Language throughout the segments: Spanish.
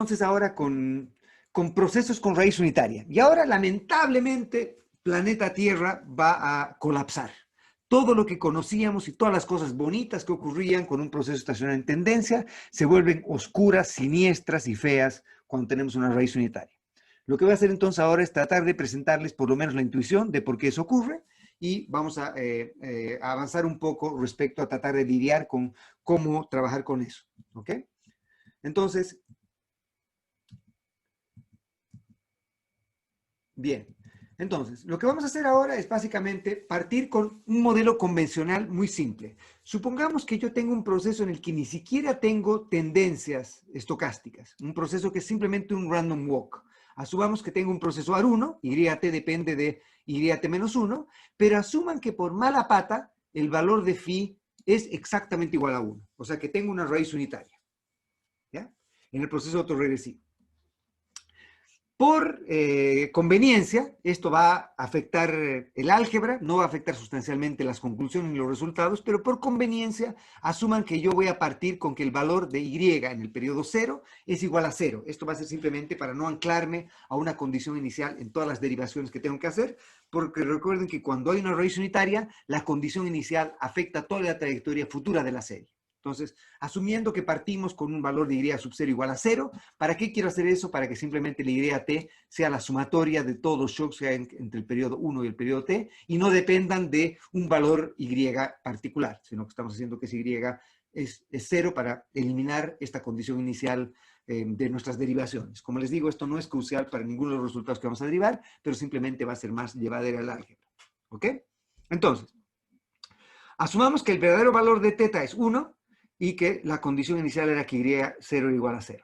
Entonces ahora con procesos con raíz unitaria. Y ahora, lamentablemente, planeta Tierra va a colapsar. Todo lo que conocíamos y todas las cosas bonitas que ocurrían con un proceso estacionario en tendencia se vuelven oscuras, siniestras y feas cuando tenemos una raíz unitaria. Lo que voy a hacer entonces ahora es tratar de presentarles por lo menos la intuición de por qué eso ocurre y vamos a avanzar un poco respecto a tratar de lidiar con cómo trabajar con eso. ¿Ok? Entonces, bien. Entonces, lo que vamos a hacer ahora es básicamente partir con un modelo convencional muy simple. Supongamos que yo tengo un proceso en el que ni siquiera tengo tendencias estocásticas, un proceso que es simplemente un random walk. Asumamos que tengo un proceso AR1, YT depende de YT-1, pero asuman que por mala pata el valor de phi es exactamente igual a 1. O sea que tengo una raíz unitaria, ¿ya? En el proceso autorregresivo. Por conveniencia, esto va a afectar el álgebra, no va a afectar sustancialmente las conclusiones ni los resultados, pero por conveniencia asuman que yo voy a partir con que el valor de y en el periodo 0 es igual a 0. Esto va a ser simplemente para no anclarme a una condición inicial en todas las derivaciones que tengo que hacer, porque recuerden que cuando hay una raíz unitaria, la condición inicial afecta toda la trayectoria futura de la serie. Entonces, asumiendo que partimos con un valor de Y sub 0 igual a 0, ¿para qué quiero hacer eso? Para que simplemente la YT sea la sumatoria de todos los shocks que hay entre el periodo 1 y el periodo T y no dependan de un valor Y particular, sino que estamos haciendo que ese Y es 0 para eliminar esta condición inicial de nuestras derivaciones. Como les digo, esto no es crucial para ninguno de los resultados que vamos a derivar, pero simplemente va a ser más llevadera el álgebra. ¿Ok? Entonces, asumamos que el verdadero valor de θ es 1 y que la condición inicial era que Y0 era igual a 0.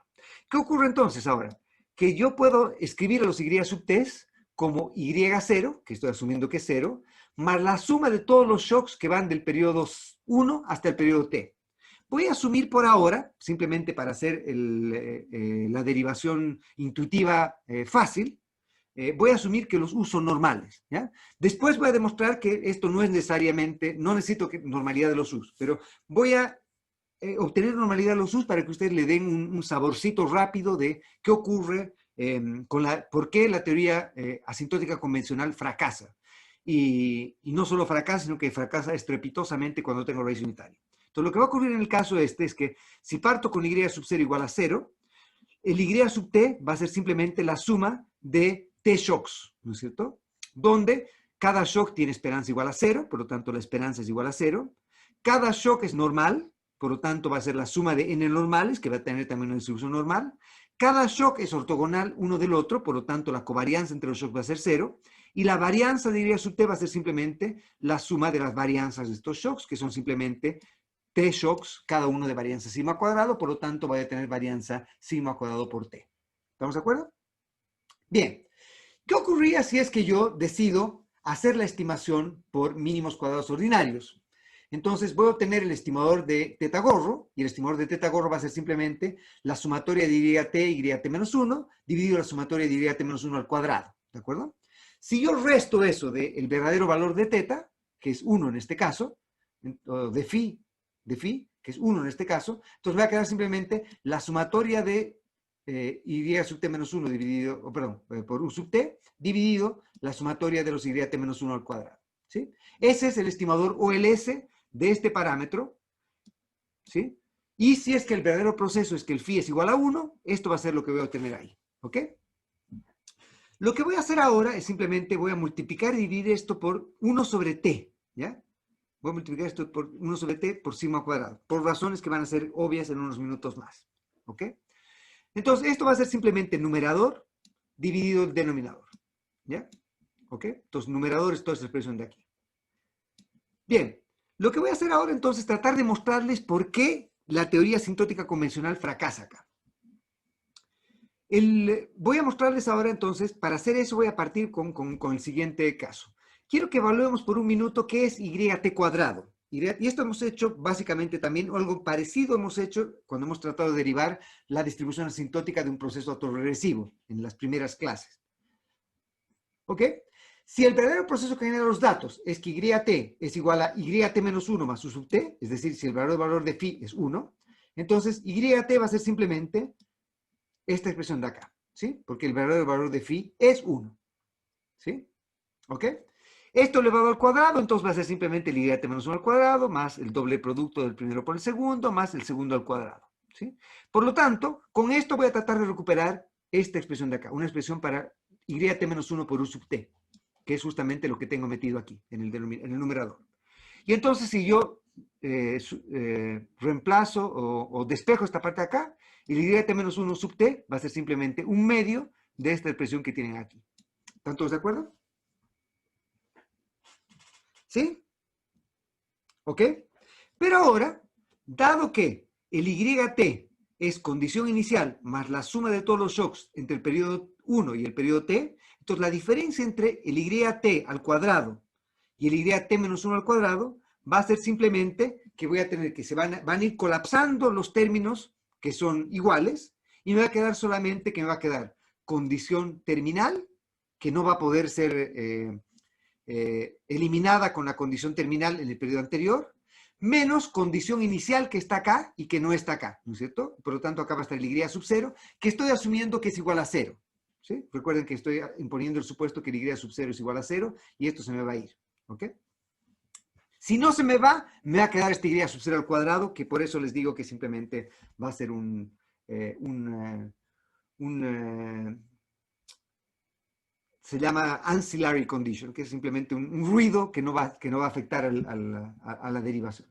¿Qué ocurre entonces ahora? Que yo puedo escribir a los Y sub t como Y0, que estoy asumiendo que es 0, más la suma de todos los shocks que van del periodo 1 hasta el periodo t. Voy a asumir por ahora, simplemente para hacer la derivación intuitiva fácil, voy a asumir que los uso normales, ¿ya? Después voy a demostrar que esto no es necesariamente, no necesito normalidad de los usos, pero voy a obtener normalidad de los usos para que ustedes le den un saborcito rápido de qué ocurre por qué la teoría asintótica convencional fracasa. Y no solo fracasa, sino que fracasa estrepitosamente cuando tengo raíz unitaria. Entonces, lo que va a ocurrir en el caso este es que si parto con Y sub 0 igual a 0, el Y sub t va a ser simplemente la suma de t shocks, ¿no es cierto? Donde cada shock tiene esperanza igual a 0, por lo tanto la esperanza es igual a 0. Cada shock es normal, por lo tanto va a ser la suma de n normales, que va a tener también una distribución normal. Cada shock es ortogonal uno del otro, por lo tanto la covarianza entre los shocks va a ser 0. Y la varianza de Y sub t va a ser simplemente la suma de las varianzas de estos shocks, que son simplemente t shocks, cada uno de varianza sigma cuadrado, por lo tanto voy a tener varianza sigma cuadrado por t. ¿Estamos de acuerdo? Bien, ¿qué ocurría si es que yo decido hacer la estimación por mínimos cuadrados ordinarios? Entonces voy a obtener el estimador de teta gorro, y el estimador de teta gorro va a ser simplemente la sumatoria de YT menos 1, dividido la sumatoria de YT menos 1 al cuadrado, ¿de acuerdo? Si yo resto eso del verdadero valor de teta, que es 1 en este caso, de phi, que es 1 en este caso, entonces va a quedar simplemente la sumatoria de Y sub t menos 1 dividido, perdón, por U sub t, dividido la sumatoria de los YT menos 1 al cuadrado. ¿Sí? Ese es el estimador OLS de este parámetro. ¿Sí? Y si es que el verdadero proceso es que el phi es igual a 1, esto va a ser lo que voy a obtener ahí. ¿Ok? Lo que voy a hacer ahora es simplemente voy a multiplicar y dividir esto por 1 sobre t. ¿Ya? Voy a multiplicar esto por 1 sobre t por sigma cuadrado, por razones que van a ser obvias en unos minutos más. ¿Ok? Entonces, esto va a ser simplemente numerador dividido el denominador. ¿Ya? ¿Ok? Entonces, numerador es toda esta expresión de aquí. Bien, lo que voy a hacer ahora entonces es tratar de mostrarles por qué la teoría asintótica convencional fracasa acá. Voy a mostrarles ahora entonces, para hacer eso voy a partir con el siguiente caso. Quiero que evaluemos por un minuto qué es YT cuadrado. Y esto hemos hecho básicamente también, o algo parecido hemos hecho cuando hemos tratado de derivar la distribución asintótica de un proceso autorregresivo en las primeras clases. ¿Ok? Si el verdadero proceso que genera los datos es que YT es igual a YT menos 1 más U sub t, es decir, si el verdadero valor de phi es 1, entonces YT va a ser simplemente esta expresión de acá, ¿sí? Porque el verdadero valor de phi es 1, ¿sí? ¿Ok? Esto elevado al cuadrado, entonces va a ser simplemente el y menos 1 al cuadrado, más el doble producto del primero por el segundo, más el segundo al cuadrado, ¿sí? Por lo tanto, con esto voy a tratar de recuperar esta expresión de acá, una expresión para y menos 1 por u sub t, que es justamente lo que tengo metido aquí, en el numerador. Y entonces, si yo reemplazo o despejo esta parte de acá, el y menos 1 sub t va a ser simplemente un medio de esta expresión que tienen aquí. ¿Están todos de acuerdo? ¿Sí? ¿Ok? Pero ahora, dado que el YT es condición inicial más la suma de todos los shocks entre el periodo 1 y el periodo t, entonces la diferencia entre el YT al cuadrado y el YT menos 1 al cuadrado va a ser simplemente que voy a tener que van a ir colapsando los términos que son iguales y me va a quedar solamente que me va a quedar condición terminal, que no va a poder ser eliminada con la condición terminal en el periodo anterior, menos condición inicial que está acá y que no está acá, ¿no es cierto? Por lo tanto, acá va a estar el y sub 0, que estoy asumiendo que es igual a 0. ¿Sí? Recuerden que estoy imponiendo el supuesto que el y sub 0 es igual a 0 y esto se me va a ir. ¿Ok? Si no se me va a quedar este y sub 0 al cuadrado, que por eso les digo que simplemente va a ser se llama ancillary condition, que es simplemente un ruido que no va a afectar a la derivación.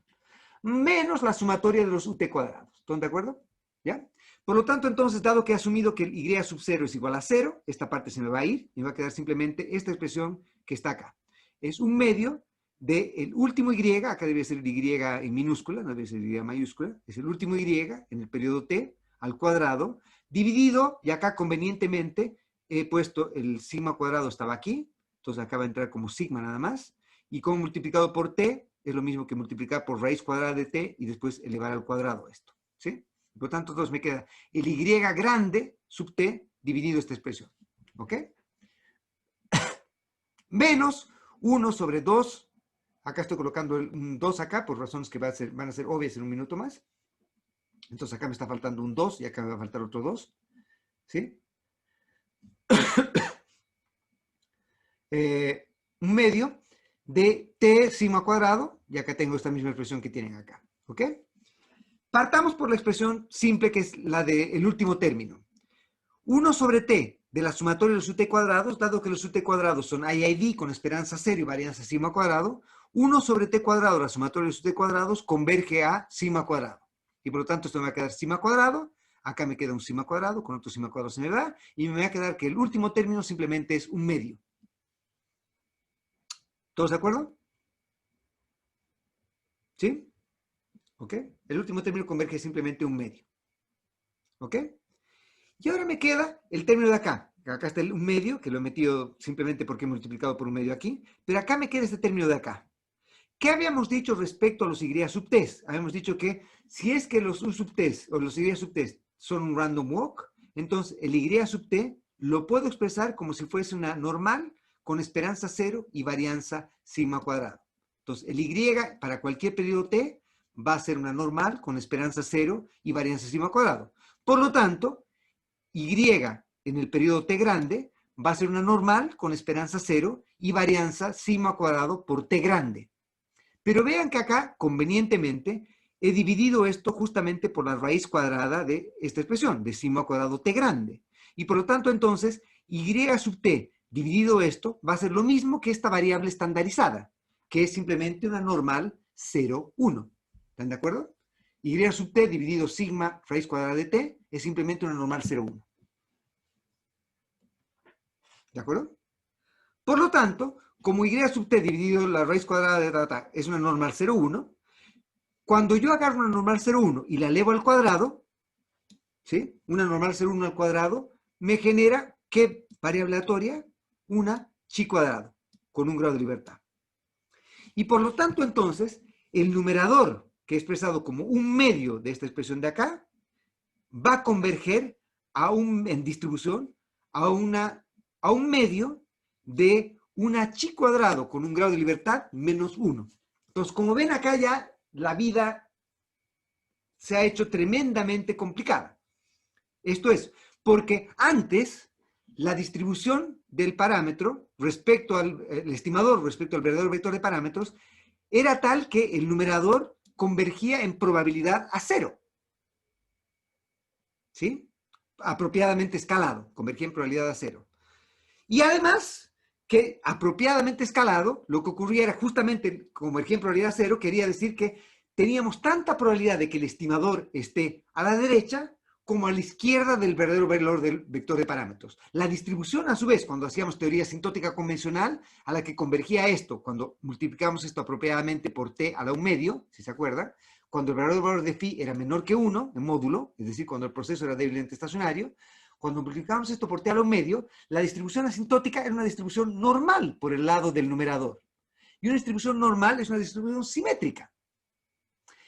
Menos la sumatoria de los ut cuadrados. ¿Están de acuerdo? ¿Ya? Por lo tanto, entonces, dado que he asumido que el y sub 0 es igual a 0, esta parte se me va a ir y me va a quedar simplemente esta expresión que está acá. Es un medio del último y, acá debe ser el y en minúscula, no debe ser el y mayúscula, es el último y en el periodo t al cuadrado, dividido, y acá convenientemente he puesto el sigma cuadrado estaba aquí, entonces acá va a entrar como sigma nada más, y como multiplicado por t es lo mismo que multiplicar por raíz cuadrada de t y después elevar al cuadrado esto, ¿sí? Por lo tanto, entonces me queda el y grande sub t dividido esta expresión, ¿ok? Menos 1 sobre 2, acá estoy colocando un 2 acá por razones que van a ser obvias en un minuto más, entonces acá me está faltando un 2 y acá me va a faltar otro 2, ¿sí? Un medio de t sigma cuadrado, y acá tengo esta misma expresión que tienen acá, ¿ok? Partamos por la expresión simple que es la del último término. 1 sobre t de la sumatoria de los ut cuadrados, dado que los ut cuadrados son IID con esperanza 0 y varianza sigma cuadrado, 1 sobre t cuadrado de la sumatoria de los ut cuadrados converge a sigma cuadrado. Y por lo tanto esto me va a quedar sigma cuadrado, acá me queda un sigma cuadrado, con otro sigma cuadrado se me va, y me va a quedar que el último término simplemente es un medio. ¿Todos de acuerdo? ¿Sí? ¿Ok? El último término converge simplemente un medio. ¿Ok? Y ahora me queda el término de acá. Acá está un medio, que lo he metido simplemente porque he multiplicado por un medio aquí. Pero acá me queda este término de acá. ¿Qué habíamos dicho respecto a los y sub t? Habíamos dicho que si es que los u sub t o los y sub t son un random walk, entonces el y sub t lo puedo expresar como si fuese una normal con esperanza 0 y varianza sigma cuadrado. Entonces el y para cualquier periodo t va a ser una normal con esperanza 0 y varianza sigma cuadrado. Por lo tanto, y en el periodo t grande va a ser una normal con esperanza 0 y varianza sigma cuadrado por t grande. Pero vean que acá, convenientemente, he dividido esto justamente por la raíz cuadrada de esta expresión, de sigma cuadrado t grande. Y por lo tanto, entonces, y sub t dividido esto va a ser lo mismo que esta variable estandarizada, que es simplemente una normal 0, 1. ¿Están de acuerdo? Y sub t dividido sigma raíz cuadrada de t es simplemente una normal 0, 1. ¿De acuerdo? Por lo tanto, como y sub t dividido la raíz cuadrada de data es una normal 0, 1, cuando yo agarro una normal 0, 1 y la elevo al cuadrado, ¿sí? Una normal 0, 1 al cuadrado, me genera, ¿qué variable aleatoria? Una chi cuadrado, con un grado de libertad. Y por lo tanto, entonces, el numerador, que he expresado como un medio de esta expresión de acá, va a converger en distribución a un medio de una chi cuadrado con un grado de libertad menos 1. Entonces, como ven acá ya, la vida se ha hecho tremendamente complicada. Esto es, Porque antes, la distribución del parámetro respecto al el estimador, respecto al verdadero vector de parámetros, era tal que el numerador convergía en probabilidad a cero. ¿Sí? Apropiadamente escalado, convergía en probabilidad a cero. Y además, que apropiadamente escalado, lo que ocurría era justamente, convergía en probabilidad a cero, quería decir que teníamos tanta probabilidad de que el estimador esté a la derecha como a la izquierda del verdadero valor del vector de parámetros. La distribución, a su vez, cuando hacíamos teoría asintótica convencional, a la que convergía esto, cuando multiplicamos esto apropiadamente por t a la 1/2, si se acuerdan, cuando el verdadero valor de phi era menor que 1 en módulo, es decir, cuando el proceso era débilmente estacionario, cuando multiplicamos esto por t a la 1/2, la distribución asintótica era una distribución normal por el lado del numerador. Y una distribución normal es una distribución simétrica.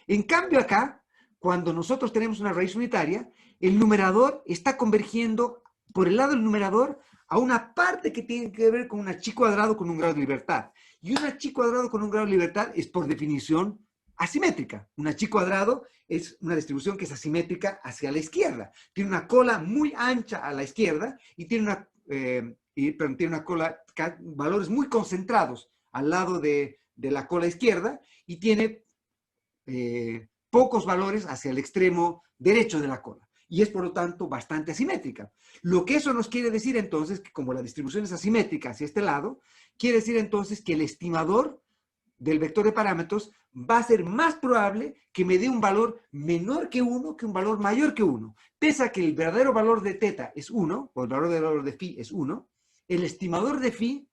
En cambio acá, cuando nosotros tenemos una raíz unitaria, el numerador está convergiendo por el lado del numerador a una parte que tiene que ver con una chi cuadrado con un grado de libertad. Y una chi cuadrado con un grado de libertad es por definición asimétrica. Una chi cuadrado es una distribución que es asimétrica hacia la izquierda. Tiene una cola muy ancha a la izquierda y tiene una cola, valores muy concentrados al lado de la cola izquierda y tiene pocos valores hacia el extremo derecho de la cola. Y es, por lo tanto, bastante asimétrica. Lo que eso nos quiere decir, entonces, que como la distribución es asimétrica hacia este lado, quiere decir, entonces, que el estimador del vector de parámetros va a ser más probable que me dé un valor menor que 1 que un valor mayor que 1. Pese a que el verdadero valor de teta es 1, o el valor de phi es 1, el estimador de phi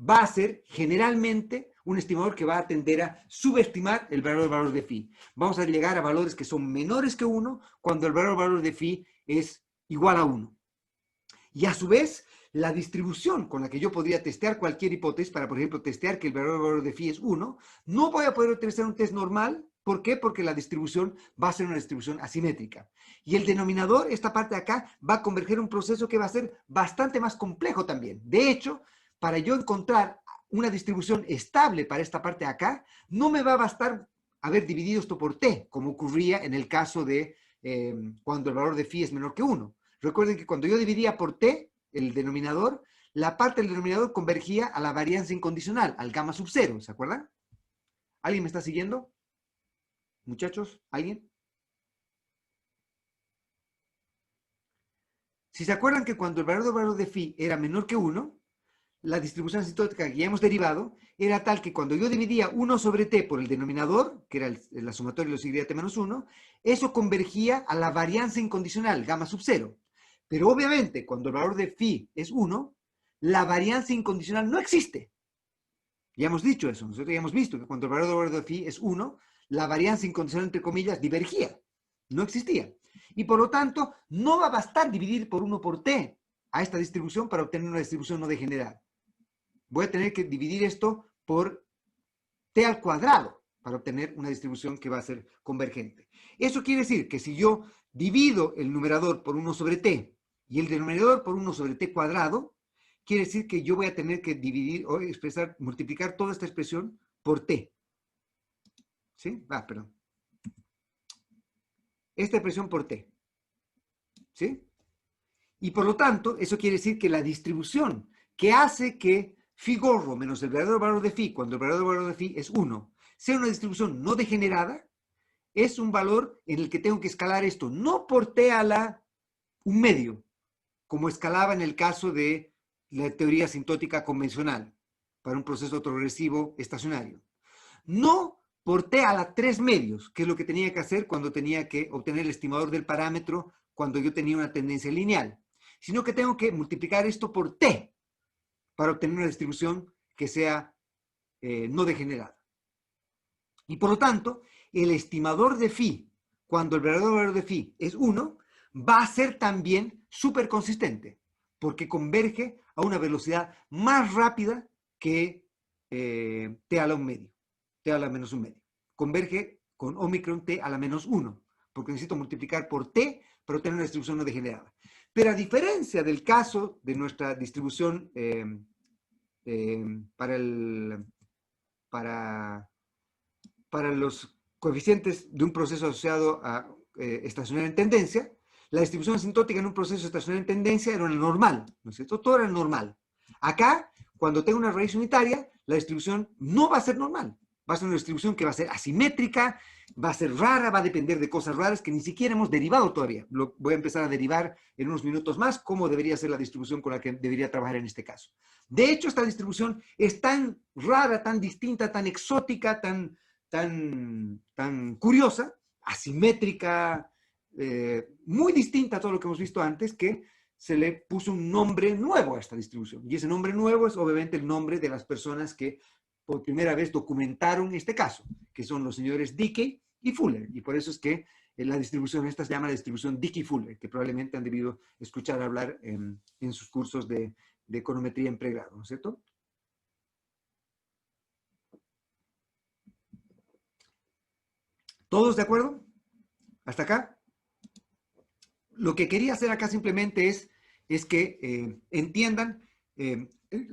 va a ser generalmente un estimador que va a tender a subestimar el verdadero valor de phi. Vamos a llegar a valores que son menores que 1 cuando el verdadero valor de phi es igual a 1. Y a su vez, la distribución con la que yo podría testear cualquier hipótesis, para por ejemplo testear que el verdadero valor de phi es 1, no voy a poder utilizar un test normal. ¿Por qué? Porque la distribución va a ser una distribución asimétrica. Y el denominador, esta parte de acá, va a converger un proceso que va a ser bastante más complejo también. De hecho, para yo encontrar una distribución estable para esta parte de acá, no me va a bastar haber dividido esto por t, como ocurría en el caso de cuando el valor de phi es menor que 1. Recuerden que cuando yo dividía por t, el denominador, la parte del denominador convergía a la varianza incondicional, al gamma sub 0, ¿se acuerdan? ¿Alguien me está siguiendo? Muchachos, ¿alguien? Si se acuerdan que cuando el verdadero valor de phi era menor que 1, la distribución asintótica que ya hemos derivado era tal que cuando yo dividía 1 sobre t por el denominador, que era la sumatoria de los y de t menos 1, eso convergía a la varianza incondicional, gamma sub 0. Pero obviamente, cuando el valor de phi es 1, la varianza incondicional no existe. Ya hemos dicho eso, nosotros ya hemos visto que cuando el valor de phi es 1, la varianza incondicional, entre comillas, divergía, no existía. Y por lo tanto, no va a bastar dividir por 1 por t a esta distribución para obtener una distribución no degenerada. Voy a tener que dividir esto por t al cuadrado para obtener una distribución que va a ser convergente. Eso quiere decir que si yo divido el numerador por 1 sobre t y el denominador por 1 sobre t cuadrado, quiere decir que yo voy a tener que dividir o expresar, multiplicar toda esta expresión por t. ¿Sí? Perdón. Esta expresión por t. ¿Sí? Y por lo tanto, eso quiere decir que la distribución que hace que phi gorro menos el verdadero valor de phi, cuando el verdadero valor de phi es 1, sea una distribución no degenerada, es un valor en el que tengo que escalar esto, no por t a la 1/2, como escalaba en el caso de la teoría asintótica convencional, para un proceso autoregresivo estacionario. No por t a la 3/2, que es lo que tenía que hacer cuando tenía que obtener el estimador del parámetro cuando yo tenía una tendencia lineal, sino que tengo que multiplicar esto por t para obtener una distribución que sea no degenerada. Y por lo tanto, el estimador de phi, cuando el verdadero valor de phi es 1, va a ser también súper consistente, porque converge a una velocidad más rápida que t a la 1/2, t a la menos 1/2. Converge con Omicron t a la menos 1, porque necesito multiplicar por t para obtener una distribución no degenerada. Pero a diferencia del caso de nuestra distribución para los coeficientes de un proceso asociado a estacionario en tendencia, la distribución asintótica en un proceso estacionario en tendencia era normal, ¿no es cierto? Todo era normal. Acá, cuando tengo una raíz unitaria, la distribución no va a ser normal. Va a ser una distribución que va a ser asimétrica, va a ser rara, va a depender de cosas raras que ni siquiera hemos derivado todavía. Lo voy a empezar a derivar en unos minutos más cómo debería ser la distribución con la que debería trabajar en este caso. De hecho, esta distribución es tan rara, tan distinta, tan exótica, tan curiosa, asimétrica, muy distinta a todo lo que hemos visto antes, que se le puso un nombre nuevo a esta distribución. Y ese nombre nuevo es obviamente el nombre de las personas que por primera vez documentaron este caso, que son los señores Dickey y Fuller. Y por eso es que la distribución esta se llama la distribución Dickey-Fuller, que probablemente han debido escuchar hablar en sus cursos de econometría en pregrado, ¿no es cierto? ¿Todos de acuerdo? ¿Hasta acá? Lo que quería hacer acá simplemente es que entiendan,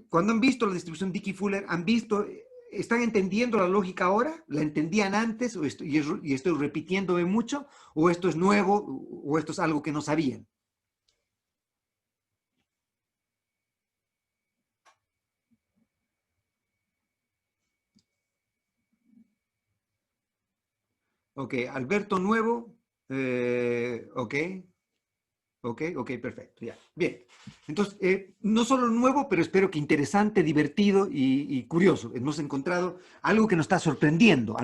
cuando han visto la distribución Dickey-Fuller, han visto, ¿están entendiendo la lógica ahora? ¿La entendían antes y estoy repitiéndome mucho? ¿O esto es nuevo? ¿O esto es algo que no sabían? Ok, Alberto Nuevo, ok. Ok, perfecto, ya. Bien. Entonces, no solo nuevo, pero espero que interesante, divertido y curioso. Hemos encontrado algo que nos está sorprendiendo.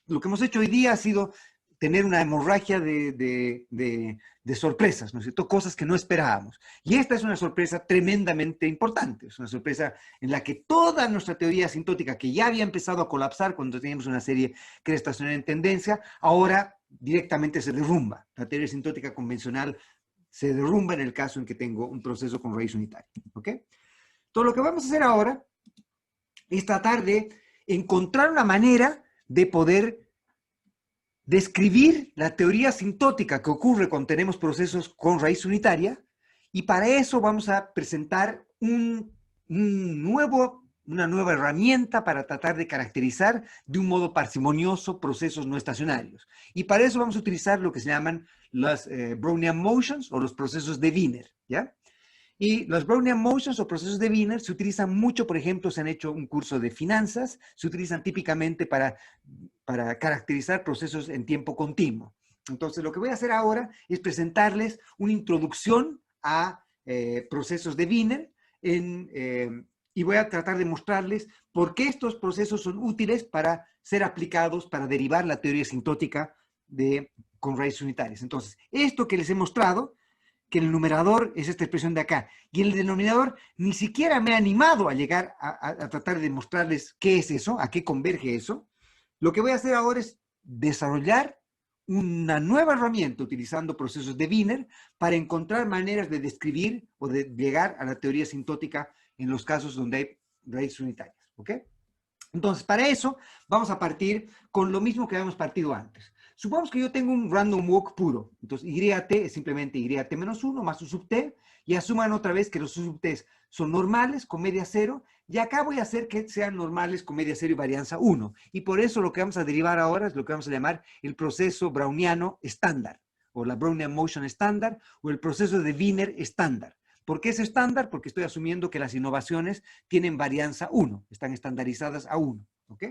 Lo que hemos hecho hoy día ha sido tener una hemorragia de sorpresas, ¿no es cierto? Cosas que no esperábamos. Y esta es una sorpresa tremendamente importante. Es una sorpresa en la que toda nuestra teoría asintótica, que ya había empezado a colapsar cuando teníamos una serie que era estacionaria en tendencia, ahora directamente se derrumba. La teoría asintótica convencional se derrumba en el caso en que tengo un proceso con raíz unitaria. ¿Ok? Entonces, lo que vamos a hacer ahora es tratar de encontrar una manera de poder describir la teoría asintótica que ocurre cuando tenemos procesos con raíz unitaria, y para eso vamos a presentar una nueva herramienta para tratar de caracterizar de un modo parsimonioso procesos no estacionarios. Y para eso vamos a utilizar lo que se llaman las Brownian motions o los procesos de Wiener, ¿ya? Y los Brownian motions o procesos de Wiener se utilizan mucho, por ejemplo, se han hecho un curso de finanzas, se utilizan típicamente para caracterizar procesos en tiempo continuo. Entonces, lo que voy a hacer ahora es presentarles una introducción a procesos de Wiener y voy a tratar de mostrarles por qué estos procesos son útiles para ser aplicados, para derivar la teoría asintótica con raíces unitarias. Entonces, esto que les he mostrado, que en el numerador es esta expresión de acá, y en el denominador ni siquiera me he animado a llegar a tratar de mostrarles qué es eso, a qué converge eso. Lo que voy a hacer ahora es desarrollar una nueva herramienta utilizando procesos de Wiener para encontrar maneras de describir o de llegar a la teoría asintótica en los casos donde hay raíces unitarias. ¿Ok? Entonces, para eso vamos a partir con lo mismo que habíamos partido antes. Supongamos que yo tengo un random walk puro. Entonces, YT es simplemente YT menos 1 más U sub t, y asuman otra vez que los U sub t son normales con media 0, y acá voy a hacer que sean normales con media 0 y varianza 1. Y por eso lo que vamos a derivar ahora es lo que vamos a llamar el proceso browniano estándar, o la Brownian motion estándar, o el proceso de Wiener estándar. ¿Por qué es estándar? Porque estoy asumiendo que las innovaciones tienen varianza 1, están estandarizadas a 1. ¿Ok?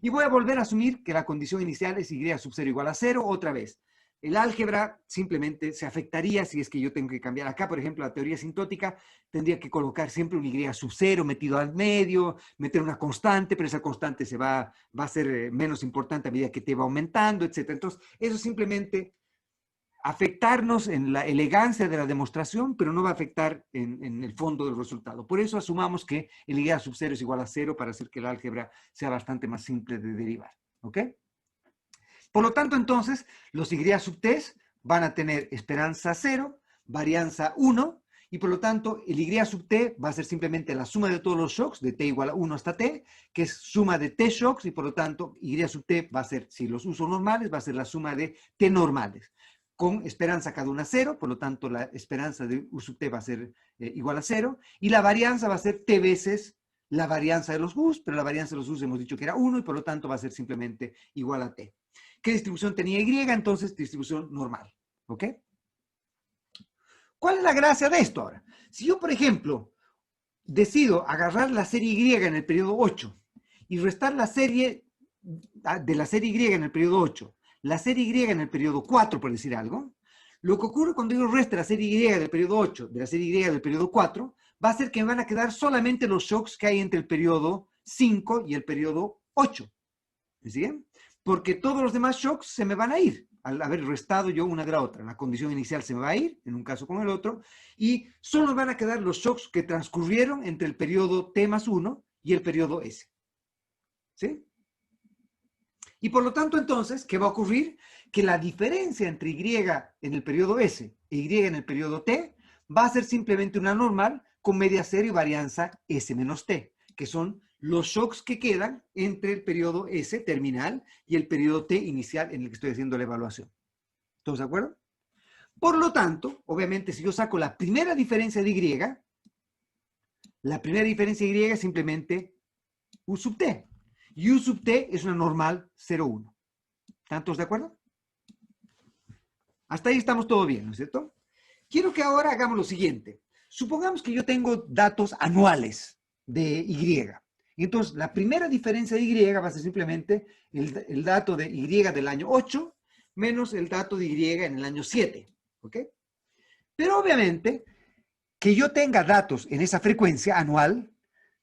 Y voy a volver a asumir que la condición inicial es Y sub 0 igual a 0 otra vez. El álgebra simplemente se afectaría si es que yo tengo que cambiar acá, por ejemplo, la teoría asintótica, tendría que colocar siempre un Y sub 0 metido al medio, meter una constante, pero esa constante va a ser menos importante a medida que te va aumentando, etc. Entonces, eso simplemente afectarnos en la elegancia de la demostración, pero no va a afectar en el fondo del resultado. Por eso asumamos que el Y sub 0 es igual a 0 para hacer que el álgebra sea bastante más simple de derivar. ¿Ok? Por lo tanto, entonces, los Y sub t van a tener esperanza 0, varianza 1, y por lo tanto, el Y sub t va a ser simplemente la suma de todos los shocks, de t igual a 1 hasta t, que es suma de t shocks, y por lo tanto, Y sub t va a ser, si los uso normales, va a ser la suma de t normales, con esperanza cada una 0, por lo tanto, la esperanza de U sub t va a ser igual a 0, y la varianza va a ser t veces la varianza de los U's, pero la varianza de los U's hemos dicho que era 1, y por lo tanto va a ser simplemente igual a t. ¿Qué distribución tenía Y? Entonces, distribución normal. ¿Ok? ¿Cuál es la gracia de esto ahora? Si yo, por ejemplo, decido agarrar la serie Y en el periodo 8 y restar la serie de la serie Y en el periodo 8, la serie Y en el periodo 4, por decir algo, lo que ocurre cuando yo reste la serie Y del periodo 8 de la serie Y del periodo 4, va a ser que me van a quedar solamente los shocks que hay entre el periodo 5 y el periodo 8. ¿Me siguen? Porque todos los demás shocks se me van a ir al haber restado yo una de la otra. La condición inicial se me va a ir, en un caso con el otro, y solo van a quedar los shocks que transcurrieron entre el periodo T más 1 y el periodo S. ¿Sí? Y por lo tanto, entonces, ¿qué va a ocurrir? Que la diferencia entre Y en el periodo S e Y en el periodo T va a ser simplemente una normal con media cero y varianza S menos T, que son los shocks que quedan entre el periodo S terminal y el periodo T inicial en el que estoy haciendo la evaluación. ¿Todos de acuerdo? Por lo tanto, obviamente, si yo saco la primera diferencia de Y, la primera diferencia de Y es simplemente U sub T. Y U sub T es una normal 0,1. ¿Están todos de acuerdo? Hasta ahí estamos todo bien, ¿no es cierto? Quiero que ahora hagamos lo siguiente. Supongamos que yo tengo datos anuales de Y. Entonces, la primera diferencia de Y va a ser simplemente el dato de Y del año 8 menos el dato de Y en el año 7. ¿Ok? Pero obviamente, que yo tenga datos en esa frecuencia anual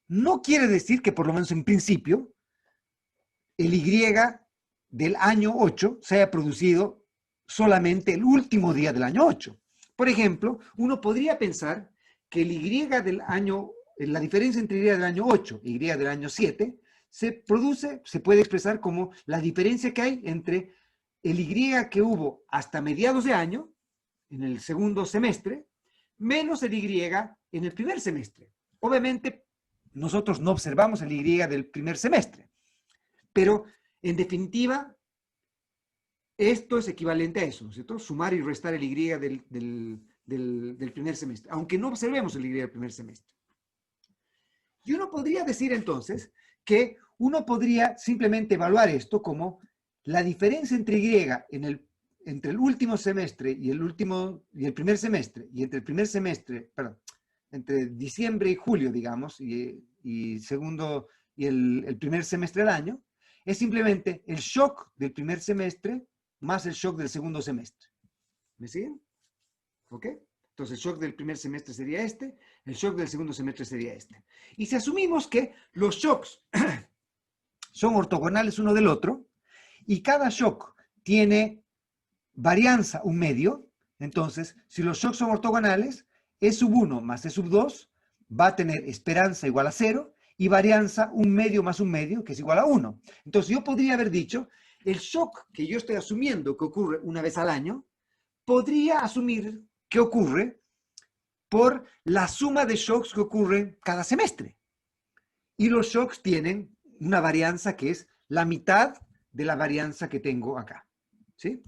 no quiere decir que, por lo menos en principio, el Y del año 8 se haya producido solamente el último día del año 8. Por ejemplo, uno podría pensar que el Y del año, la diferencia entre Y del año 8 y Y del año 7 se puede expresar como la diferencia que hay entre el Y que hubo hasta mediados de año, en el segundo semestre, menos el Y en el primer semestre. Obviamente, nosotros no observamos el Y del primer semestre, pero en definitiva, esto es equivalente a eso, ¿no es cierto? Sumar y restar el Y del primer semestre, aunque no observemos el Y del primer semestre. Y uno podría decir entonces que uno podría simplemente evaluar esto como la diferencia entre Y entre el último semestre y el primer semestre, y entre el primer semestre, perdón, entre diciembre y julio, digamos, y segundo y el primer semestre del año, es simplemente el shock del primer semestre más el shock del segundo semestre. ¿Me siguen? ¿Ok? Entonces el shock del primer semestre sería este, el shock del segundo semestre sería este. Y si asumimos que los shocks son ortogonales uno del otro, y cada shock tiene varianza un medio, entonces si los shocks son ortogonales, E sub 1 más E sub 2 va a tener esperanza igual a 0 y varianza un medio más un medio, que es igual a 1. Entonces yo podría haber dicho, el shock que yo estoy asumiendo que ocurre una vez al año, podría asumir que ocurre por la suma de shocks que ocurren cada semestre. Y los shocks tienen una varianza que es la mitad de la varianza que tengo acá. ¿Sí?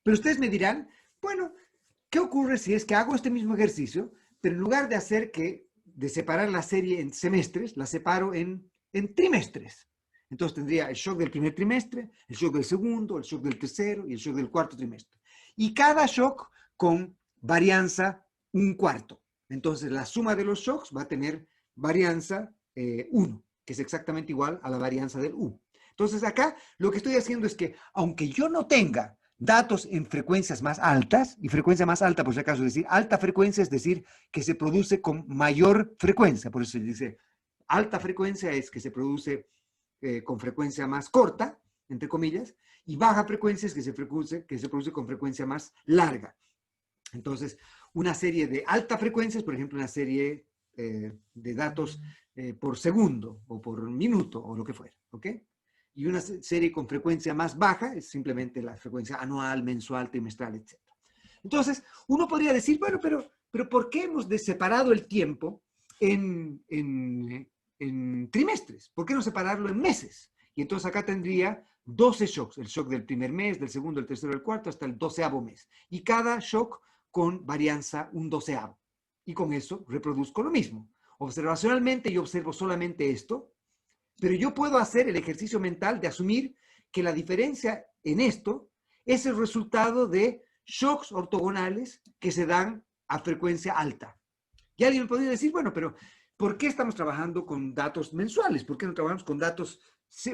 Pero ustedes me dirán, bueno, ¿qué ocurre si es que hago este mismo ejercicio, pero en lugar de separar la serie en semestres, la separo en trimestres? Entonces tendría el shock del primer trimestre, el shock del segundo, el shock del tercero y el shock del cuarto trimestre. Y cada shock con varianza un cuarto. Entonces la suma de los shocks va a tener varianza 1, que es exactamente igual a la varianza del U. Entonces acá lo que estoy haciendo es que, aunque yo no tenga datos en frecuencias más altas, y frecuencia más alta, por si acaso, es decir, alta frecuencia, es decir, que se produce con mayor frecuencia, por eso se dice alta frecuencia es que se produce con frecuencia más corta, entre comillas, y baja frecuencia es que se produce con frecuencia más larga. Entonces, una serie de alta frecuencia es, por ejemplo, una serie de datos por segundo o por minuto o lo que fuera, ¿ok? Y una serie con frecuencia más baja es simplemente la frecuencia anual, mensual, trimestral, etc. Entonces, uno podría decir, bueno, pero ¿por qué hemos separado el tiempo en trimestres? ¿Por qué no separarlo en meses? Y entonces acá tendría 12 shocks, el shock del primer mes, del segundo, del tercero, del cuarto, hasta el 12º mes. Y cada shock con varianza un 12º. Y con eso reproduzco lo mismo. Observacionalmente yo observo solamente esto, pero yo puedo hacer el ejercicio mental de asumir que la diferencia en esto es el resultado de shocks ortogonales que se dan a frecuencia alta. Y alguien me podría decir, bueno, pero ¿por qué estamos trabajando con datos mensuales? ¿Por qué no trabajamos con datos,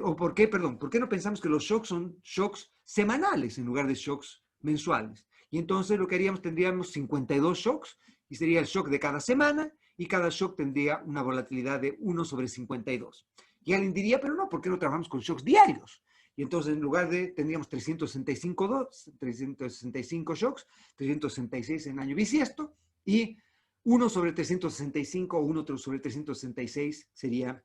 o por qué, perdón, por qué no pensamos que los shocks son shocks semanales en lugar de shocks mensuales? Y entonces lo que haríamos, tendríamos 52 shocks, y sería el shock de cada semana, y cada shock tendría una volatilidad de 1 sobre 52. Y alguien diría, pero no, ¿por qué no trabajamos con shocks diarios? Y entonces en lugar de, tendríamos 365 shocks, 366 en año bisiesto, y 1 sobre 365 o 1 sobre 366 sería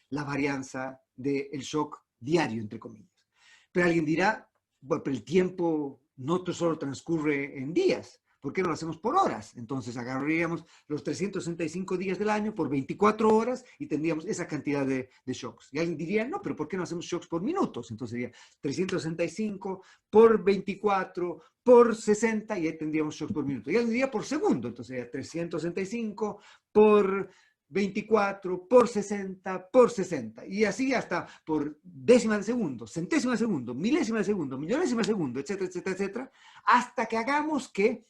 la varianza del shock diario, entre comillas. Pero alguien dirá, bueno, pero el tiempo no solo transcurre en días, ¿por qué no lo hacemos por horas? Entonces agarraríamos los 365 días del año por 24 horas y tendríamos esa cantidad de shocks. Y alguien diría, no, pero ¿por qué no hacemos shocks por minutos? Entonces sería 365 por 24 por 60 y ahí tendríamos shocks por minuto. Y alguien diría por segundo, entonces sería 365 por 24 por 60 por 60 y así hasta por décima de segundo, centésima de segundo, milésima de segundo, millonésima de segundo, etcétera, etcétera, etcétera, hasta que hagamos que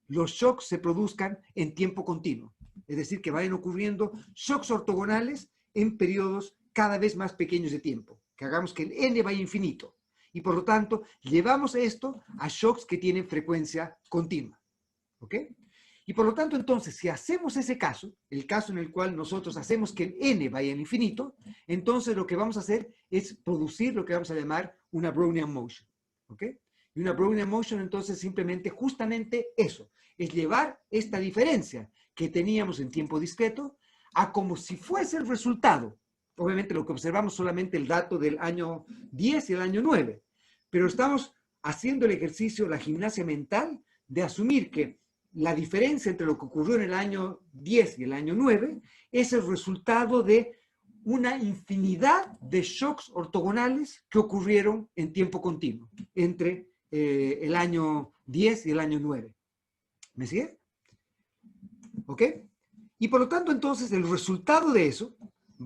los shocks se produzcan en tiempo continuo. Es decir, que vayan ocurriendo shocks ortogonales en periodos cada vez más pequeños de tiempo, que hagamos que el n vaya infinito. Y por lo tanto, llevamos esto a shocks que tienen frecuencia continua. ¿Ok? Y por lo tanto, entonces, si hacemos ese caso, el caso en el cual nosotros hacemos que el n vaya al infinito, entonces lo que vamos a hacer es producir lo que vamos a llamar una Brownian motion. ¿Ok? Y una Brownian motion, entonces, simplemente, justamente eso, es llevar esta diferencia que teníamos en tiempo discreto a como si fuese el resultado. Obviamente lo que observamos solamente el dato del año 10 y el año 9, pero estamos haciendo el ejercicio, la gimnasia mental, de asumir que la diferencia entre lo que ocurrió en el año 10 y el año 9 es el resultado de una infinidad de shocks ortogonales que ocurrieron en tiempo continuo entre el año 10 y el año 9. ¿Me sigue? ¿Ok? Y por lo tanto, entonces, el resultado de eso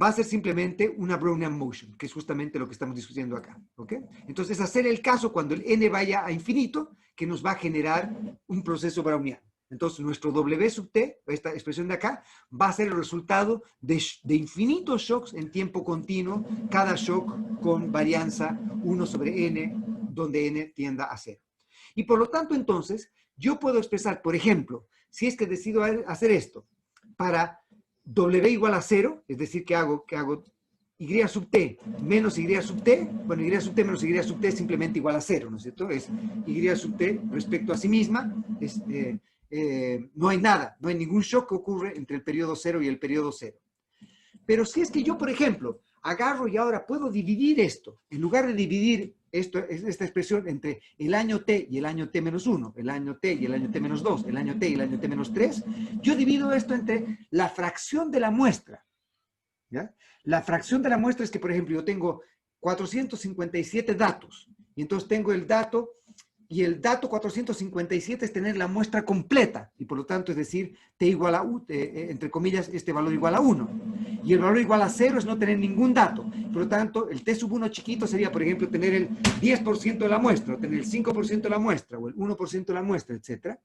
va a ser simplemente una Brownian motion, que es justamente lo que estamos discutiendo acá. ¿Ok? Entonces, hacer el caso cuando el n vaya a infinito, que nos va a generar un proceso browniano. Entonces, nuestro W sub t, esta expresión de acá, va a ser el resultado de infinitos shocks en tiempo continuo, cada shock con varianza 1 sobre n, donde n tienda a 0. Y por lo tanto, entonces, yo puedo expresar, por ejemplo, si es que decido hacer esto, para W igual a 0, es decir, que hago Y sub t menos Y sub t, bueno, Y sub t menos Y sub t es simplemente igual a 0, ¿no es cierto? Es Y sub t respecto a sí misma, no hay nada, no hay ningún shock que ocurre entre el periodo 0 y el periodo 0. Pero si es que yo, por ejemplo, agarro y ahora puedo dividir esto, en lugar de dividir esta expresión entre el año t y el año t menos 1, el año t y el año t menos 2, el año t y el año t menos 3, yo divido esto entre la fracción de la muestra. ¿Ya? La fracción de la muestra es que, por ejemplo, yo tengo 457 datos, y entonces tengo el dato, y el dato 457 es tener la muestra completa, y por lo tanto es decir, t igual a, entre comillas, este valor igual a 1. Y el valor igual a 0 es no tener ningún dato. Por lo tanto, el t sub 1 chiquito sería, por ejemplo, tener el 10% de la muestra, o tener el 5% de la muestra, o el 1% de la muestra, etc.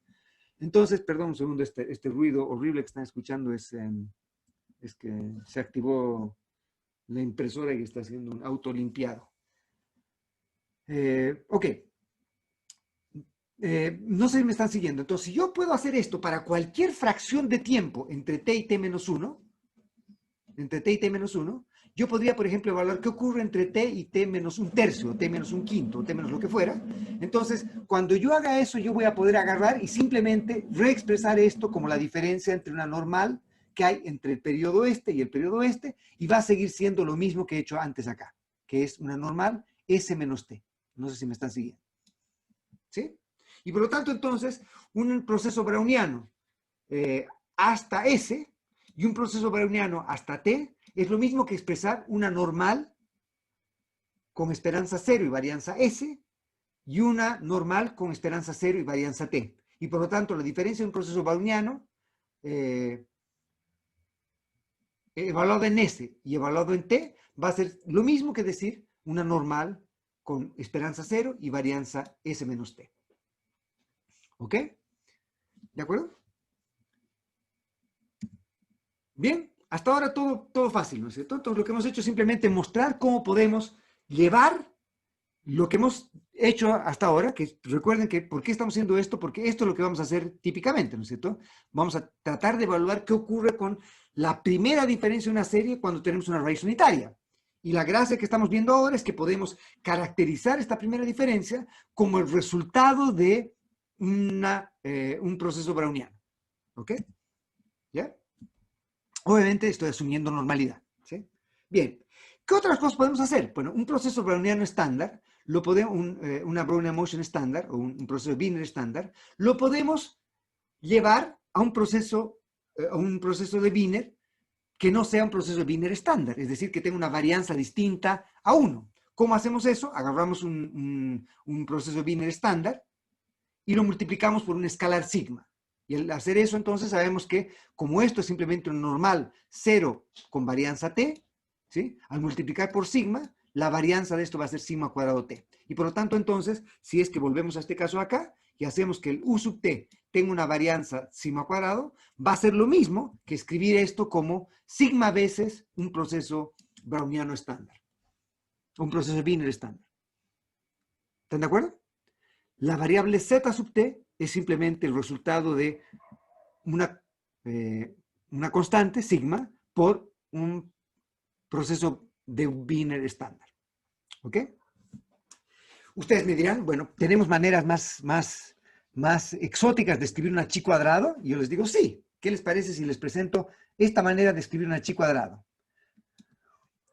Entonces, perdón un segundo, este ruido horrible que están escuchando es que se activó la impresora y está haciendo un autolimpiado. Ok. No sé si me están siguiendo. Entonces, si yo puedo hacer esto para cualquier fracción de tiempo entre t y t menos 1, yo podría, por ejemplo, evaluar qué ocurre entre t y t menos un tercio, t menos un quinto, t menos lo que fuera. Entonces, cuando yo haga eso, yo voy a poder agarrar y simplemente reexpresar esto como la diferencia entre una normal que hay entre el periodo este y el periodo este, y va a seguir siendo lo mismo que he hecho antes acá, que es una normal S menos T. No sé si me están siguiendo. ¿Sí? Y por lo tanto, entonces, un proceso browniano hasta S y un proceso browniano hasta T es lo mismo que expresar una normal con esperanza 0 y varianza S y una normal con esperanza 0 y varianza T. Y por lo tanto, la diferencia de un proceso browniano evaluado en S y evaluado en T va a ser lo mismo que decir una normal con esperanza 0 y varianza S menos T. ¿Ok? ¿De acuerdo? Bien, hasta ahora todo fácil, ¿no es cierto? Entonces lo que hemos hecho es simplemente mostrar cómo podemos llevar lo que hemos hecho hasta ahora, que recuerden que ¿por qué estamos haciendo esto? Porque esto es lo que vamos a hacer típicamente, ¿no es cierto? Vamos a tratar de evaluar qué ocurre con la primera diferencia de una serie cuando tenemos una raíz unitaria. Y la gracia que estamos viendo ahora es que podemos caracterizar esta primera diferencia como el resultado de un proceso browniano. ¿Ok? ¿Ya? Obviamente estoy asumiendo normalidad. ¿Sí? Bien, ¿qué otras cosas podemos hacer? Bueno, un proceso browniano estándar, una Brownian motion estándar o un proceso binary estándar, lo podemos llevar a un proceso de Wiener que no sea un proceso de Wiener estándar, es decir, que tenga una varianza distinta a 1. ¿Cómo hacemos eso? Agarramos un proceso de Wiener estándar y lo multiplicamos por un escalar sigma. Y al hacer eso, entonces sabemos que como esto es simplemente un normal 0 con varianza t, ¿sí? Al multiplicar por sigma, la varianza de esto va a ser sigma cuadrado t. Y por lo tanto, entonces, si es que volvemos a este caso acá y hacemos que el u sub t tenga una varianza sigma cuadrado, va a ser lo mismo que escribir esto como sigma veces un proceso browniano estándar, un proceso Wiener estándar. ¿Están de acuerdo? La variable z sub t es simplemente el resultado de una, una constante, sigma, por un proceso de Wiener estándar. ¿Ok? Ustedes me dirán, bueno, ¿tenemos maneras más exóticas de escribir una chi cuadrado? Y yo les digo, sí. ¿Qué les parece si les presento esta manera de escribir una chi cuadrado?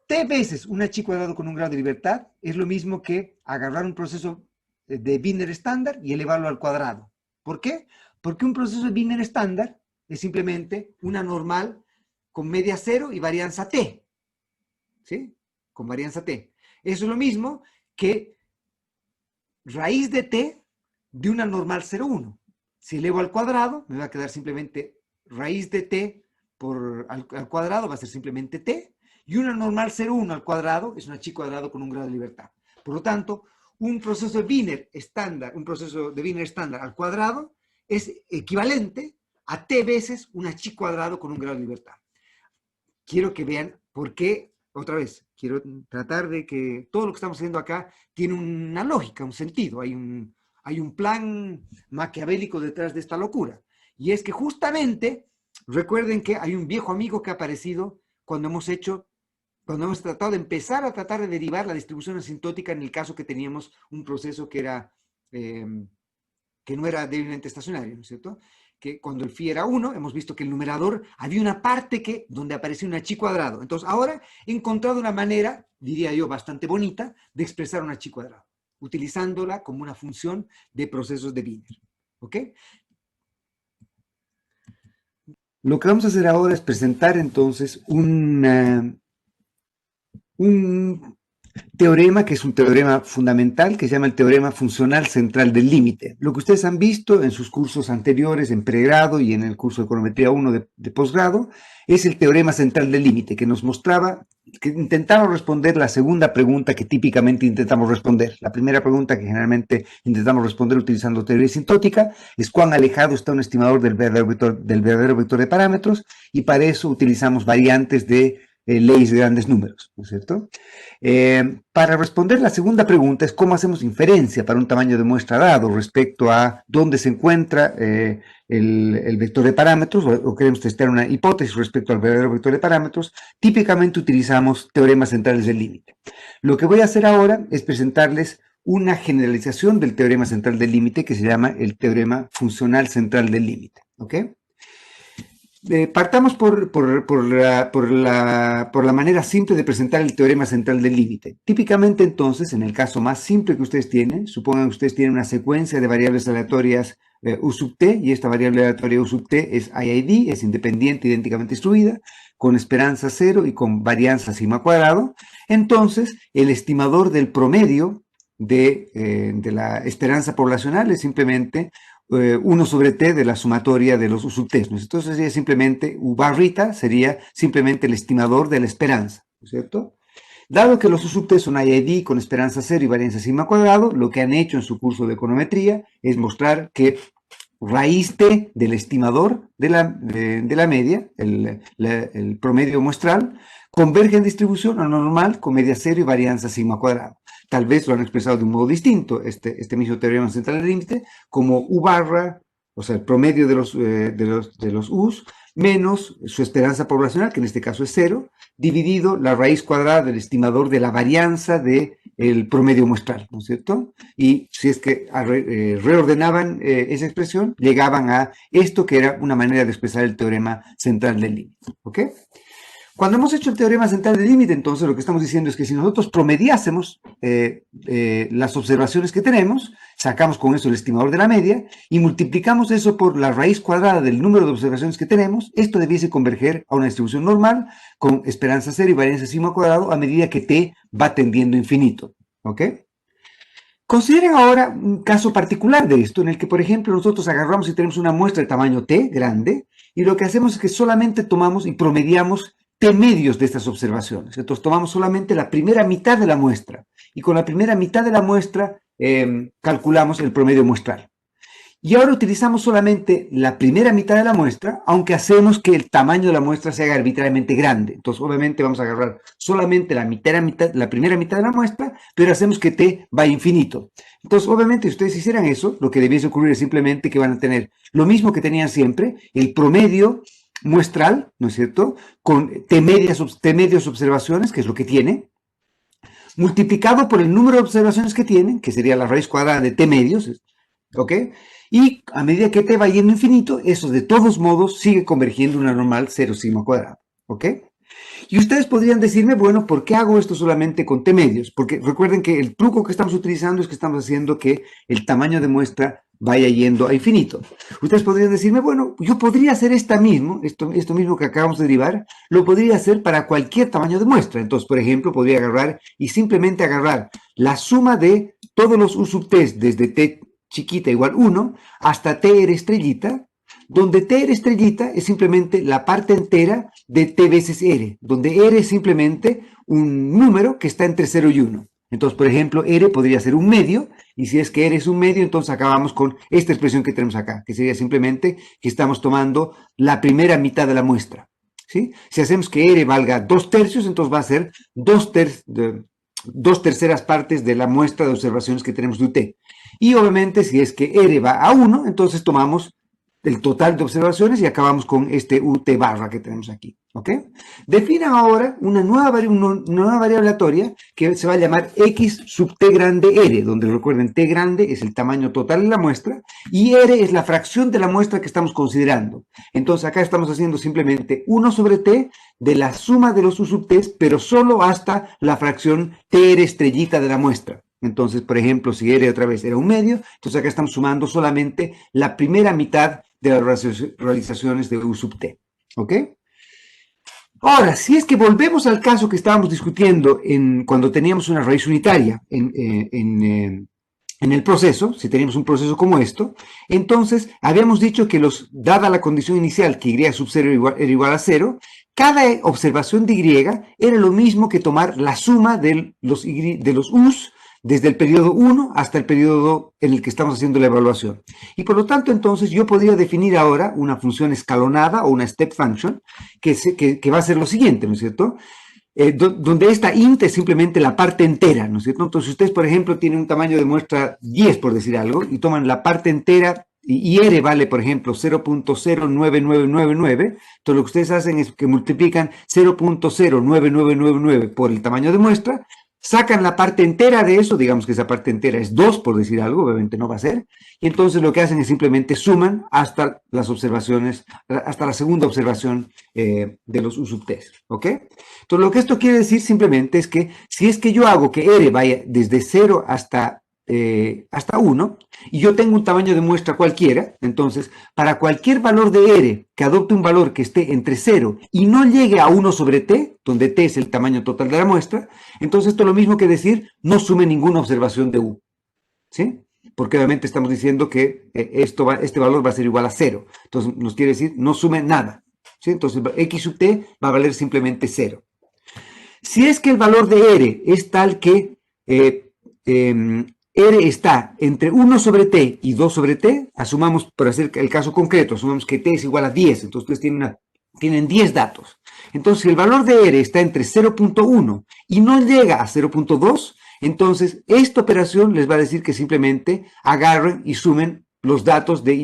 T veces una chi cuadrado con un grado de libertad es lo mismo que agarrar un proceso de Wiener estándar y elevarlo al cuadrado. ¿Por qué? Porque un proceso de Wiener estándar es simplemente una normal con media cero y varianza t. ¿Sí? Con varianza t. Eso es lo mismo que raíz de t de una normal 0,1. Si elevo al cuadrado, me va a quedar simplemente raíz de t al cuadrado, va a ser simplemente t, y una normal 0,1 al cuadrado es una chi cuadrado con un grado de libertad. Por lo tanto, un proceso de Wiener estándar, un proceso de Wiener estándar al cuadrado es equivalente a t veces una chi cuadrado con un grado de libertad. Quiero que vean por qué, otra vez, quiero tratar de que todo lo que estamos haciendo acá tiene una lógica, un sentido, hay un plan maquiavélico detrás de esta locura. Y es que justamente, recuerden que hay un viejo amigo que ha aparecido cuando hemos tratado de empezar a tratar de derivar la distribución asintótica en el caso que teníamos un proceso que no era débilmente estacionario, ¿no es cierto? Que cuando el phi era 1, hemos visto que el numerador había una parte donde aparecía una chi cuadrado. Entonces, ahora he encontrado una manera, diría yo, bastante bonita, de expresar una chi cuadrado, utilizándola como una función de procesos de Wiener. ¿Ok? Lo que vamos a hacer ahora es presentar entonces un teorema que es un teorema fundamental que se llama el teorema funcional central del límite. Lo que ustedes han visto en sus cursos anteriores, en pregrado y en el curso de econometría 1 de posgrado, es el teorema central del límite que nos mostraba, que intentaba responder la segunda pregunta que típicamente intentamos responder. La primera pregunta que generalmente intentamos responder utilizando teoría asintótica es cuán alejado está un estimador del verdadero vector de parámetros, y para eso utilizamos variantes de leyes de grandes números, ¿no es cierto? Para responder la segunda pregunta es cómo hacemos inferencia para un tamaño de muestra dado respecto a dónde se encuentra el vector de parámetros, o queremos testar una hipótesis respecto al verdadero vector de parámetros. Típicamente utilizamos teoremas centrales del límite. Lo que voy a hacer ahora es presentarles una generalización del teorema central del límite que se llama el teorema funcional central del límite. ¿Ok? Partamos por la manera simple de presentar el teorema central del límite. Típicamente, entonces, en el caso más simple que ustedes tienen, supongan que ustedes tienen una secuencia de variables aleatorias u sub t, y esta variable aleatoria u sub t es IID, es independiente, idénticamente distribuida, con esperanza 0 y con varianza sigma cuadrado. Entonces, el estimador del promedio de la esperanza poblacional es simplemente 1 sobre t de la sumatoria de los u sub t. Entonces sería simplemente u barrita, sería simplemente el estimador de la esperanza, ¿no es cierto? Dado que los u sub t son IID con esperanza 0 y varianza sigma cuadrado, lo que han hecho en su curso de econometría es mostrar que raíz t del estimador de la media, el promedio muestral, converge en distribución anormal con media cero y varianza sigma cuadrado. Tal vez lo han expresado de un modo distinto, este mismo teorema central del límite, como U barra, o sea, el promedio de los U's, menos su esperanza poblacional, que en este caso es cero, dividido la raíz cuadrada del estimador de la varianza del promedio muestral, ¿no es cierto? Y si es que reordenaban esa expresión, llegaban a esto que era una manera de expresar el teorema central del límite, ¿ok? Cuando hemos hecho el teorema central del límite, entonces lo que estamos diciendo es que si nosotros promediásemos las observaciones que tenemos, sacamos con eso el estimador de la media y multiplicamos eso por la raíz cuadrada del número de observaciones que tenemos, esto debiese converger a una distribución normal con esperanza cero y varianza sigma cuadrado a medida que t va tendiendo a infinito. ¿Ok? Consideren ahora un caso particular de esto, en el que, por ejemplo, nosotros agarramos y tenemos una muestra de tamaño t grande, y lo que hacemos es que solamente tomamos y promediamos t medios de estas observaciones. Entonces tomamos solamente la primera mitad de la muestra, y con la primera mitad de la muestra calculamos el promedio muestral. Y ahora utilizamos solamente la primera mitad de la muestra, aunque hacemos que el tamaño de la muestra se haga arbitrariamente grande. Entonces, obviamente, vamos a agarrar solamente la primera mitad de la muestra, pero hacemos que t va a infinito. Entonces, obviamente, si ustedes hicieran eso, lo que debiese ocurrir es simplemente que van a tener lo mismo que tenían siempre, el promedio muestral, ¿no es cierto?, con t medios observaciones, que es lo que tiene, multiplicado por el número de observaciones que tienen, que sería la raíz cuadrada de t medios, ¿ok? Y a medida que t va yendo infinito, eso de todos modos sigue convergiendo una normal 0 sigma cuadrado, ¿ok? Y ustedes podrían decirme, bueno, ¿por qué hago esto solamente con t medios? Porque recuerden que el truco que estamos utilizando es que estamos haciendo que el tamaño de muestra vaya yendo a infinito. Ustedes podrían decirme, bueno, yo podría hacer esto mismo que acabamos de derivar, lo podría hacer para cualquier tamaño de muestra. Entonces, por ejemplo, podría agarrar y simplemente agarrar la suma de todos los U sub t desde t chiquita igual 1 hasta t r estrellita, donde t r estrellita es simplemente la parte entera de t veces r, donde r es simplemente un número que está entre 0 y 1. Entonces, por ejemplo, r podría ser un medio, y si es que r es un medio, entonces acabamos con esta expresión que tenemos acá, que sería simplemente que estamos tomando la primera mitad de la muestra, ¿sí? Si hacemos que r valga 2/3, entonces va a ser 2/3 partes de la muestra de observaciones que tenemos de UT. Y obviamente si es que R va a 1, entonces tomamos el total de observaciones y acabamos con este UT barra que tenemos aquí. ¿Ok? Definan ahora una nueva variable aleatoria que se va a llamar X sub T grande R, donde recuerden T grande es el tamaño total de la muestra y R es la fracción de la muestra que estamos considerando. Entonces acá estamos haciendo simplemente 1 sobre T de la suma de los U sub T, pero solo hasta la fracción TR estrellita de la muestra. Entonces, por ejemplo, si R otra vez era un medio, entonces acá estamos sumando solamente la primera mitad de las realizaciones de U sub T. ¿Ok? Ahora, si es que volvemos al caso que estábamos discutiendo cuando teníamos una raíz unitaria en el proceso, si teníamos un proceso como esto, entonces habíamos dicho que dada la condición inicial que y sub 0 era igual a 0, cada observación de y era lo mismo que tomar la suma de los u's desde el periodo 1 hasta el periodo en el que estamos haciendo la evaluación. Y por lo tanto, entonces, yo podría definir ahora una función escalonada o una step function que va a ser lo siguiente, ¿no es cierto? Donde esta int es simplemente la parte entera, ¿no es cierto? Entonces, si ustedes, por ejemplo, tienen un tamaño de muestra 10, por decir algo, y toman la parte entera, y R vale, por ejemplo, 0.09999, entonces lo que ustedes hacen es que multiplican 0.09999 por el tamaño de muestra, sacan la parte entera de eso, digamos que esa parte entera es 2, por decir algo, obviamente no va a ser, y entonces lo que hacen es simplemente suman hasta las observaciones, hasta la segunda observación de los U sub T, ¿ok? Entonces lo que esto quiere decir simplemente es que si es que yo hago que R vaya desde 0 hasta 1, y yo tengo un tamaño de muestra cualquiera, entonces para cualquier valor de R que adopte un valor que esté entre 0 y no llegue a 1 sobre T, donde T es el tamaño total de la muestra, entonces esto es lo mismo que decir no sume ninguna observación de U, ¿sí? Porque obviamente estamos diciendo que este valor va a ser igual a 0, entonces nos quiere decir no sume nada, ¿sí? Entonces X sub T va a valer simplemente 0. Si es que el valor de R es tal que R está entre 1 sobre t y 2 sobre t, asumamos, por hacer el caso concreto, asumamos que t es igual a 10, entonces ustedes tienen 10 datos. Entonces, si el valor de R está entre 0.1 y no llega a 0.2, entonces esta operación les va a decir que simplemente agarren y sumen los datos de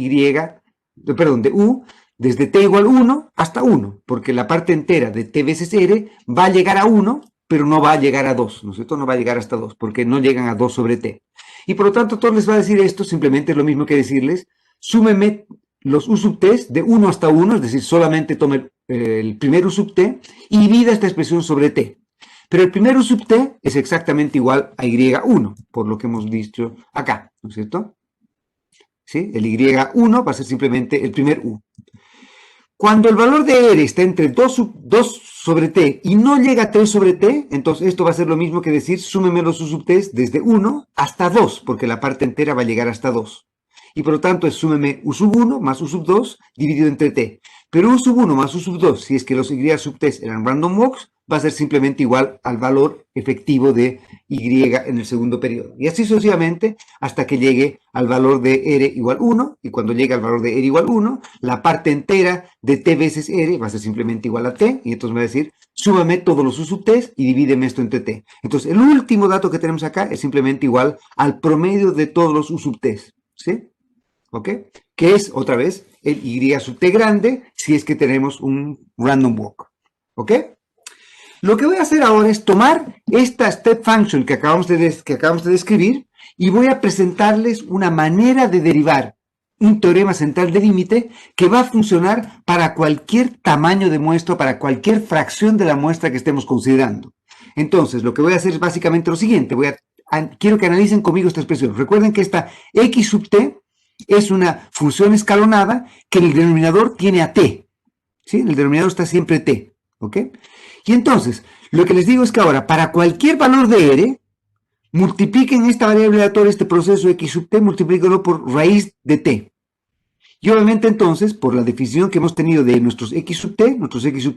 de U, desde t igual 1 hasta 1, porque la parte entera de t veces R va a llegar a 1, pero no va a llegar a 2, ¿no es cierto? No va a llegar hasta 2, porque no llegan a 2 sobre t. Y por lo tanto, todo les va a decir esto, simplemente es lo mismo que decirles, súmeme los U sub t de 1 hasta 1, es decir, solamente tome el primer U sub t y divida esta expresión sobre t. Pero el primer U sub t es exactamente igual a y1, por lo que hemos dicho acá, ¿no es cierto? ¿Sí? El y1 va a ser simplemente el primer U. Cuando el valor de R está entre 2 sobre t y no llega a 3 sobre t, entonces esto va a ser lo mismo que decir súmeme los U sub t desde 1 hasta 2, porque la parte entera va a llegar hasta 2. Y por lo tanto es súmeme U sub 1 más U sub 2 dividido entre t. Pero U sub 1 más U sub 2, si es que los Y sub t eran random walks, va a ser simplemente igual al valor efectivo de Y en el segundo periodo. Y así sucesivamente hasta que llegue al valor de R igual 1, y cuando llegue al valor de R igual 1, la parte entera de T veces R va a ser simplemente igual a T, y entonces me va a decir, súmame todos los U sub T y divídeme esto entre T. Entonces el último dato que tenemos acá es simplemente igual al promedio de todos los U sub T, ¿sí? ¿Ok? Que es, otra vez, el Y sub T grande si es que tenemos un random walk. ¿Ok? Lo que voy a hacer ahora es tomar esta step function que acabamos de describir y voy a presentarles una manera de derivar un teorema central de límite que va a funcionar para cualquier tamaño de muestra, para cualquier fracción de la muestra que estemos considerando. Entonces, lo que voy a hacer es básicamente lo siguiente. Quiero que analicen conmigo esta expresión. Recuerden que esta x sub t es una función escalonada que en el denominador tiene a t. ¿Sí? En el denominador está siempre t. ¿Ok? Y entonces, lo que les digo es que ahora, para cualquier valor de r, multipliquen esta variable aleatoria, este proceso x sub t, multiplíquenlo por raíz de t. Y obviamente entonces, por la definición que hemos tenido de nuestros x sub t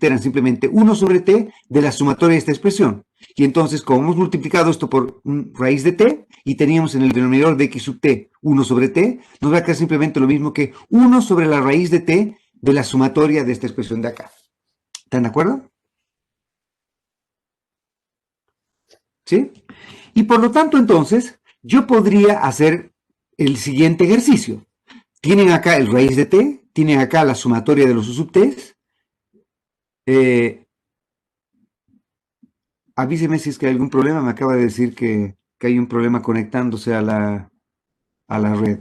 eran simplemente 1 sobre t de la sumatoria de esta expresión. Y entonces, como hemos multiplicado esto por raíz de t, y teníamos en el denominador de x sub t 1 sobre t, nos va a quedar simplemente lo mismo que 1 sobre la raíz de t de la sumatoria de esta expresión de acá. ¿Están de acuerdo? ¿Sí? Y por lo tanto, entonces, yo podría hacer el siguiente ejercicio. Tienen acá el raíz de t, tienen acá la sumatoria de los U sub t. Avíseme si es que hay algún problema. Me acaba de decir que hay un problema conectándose a la red.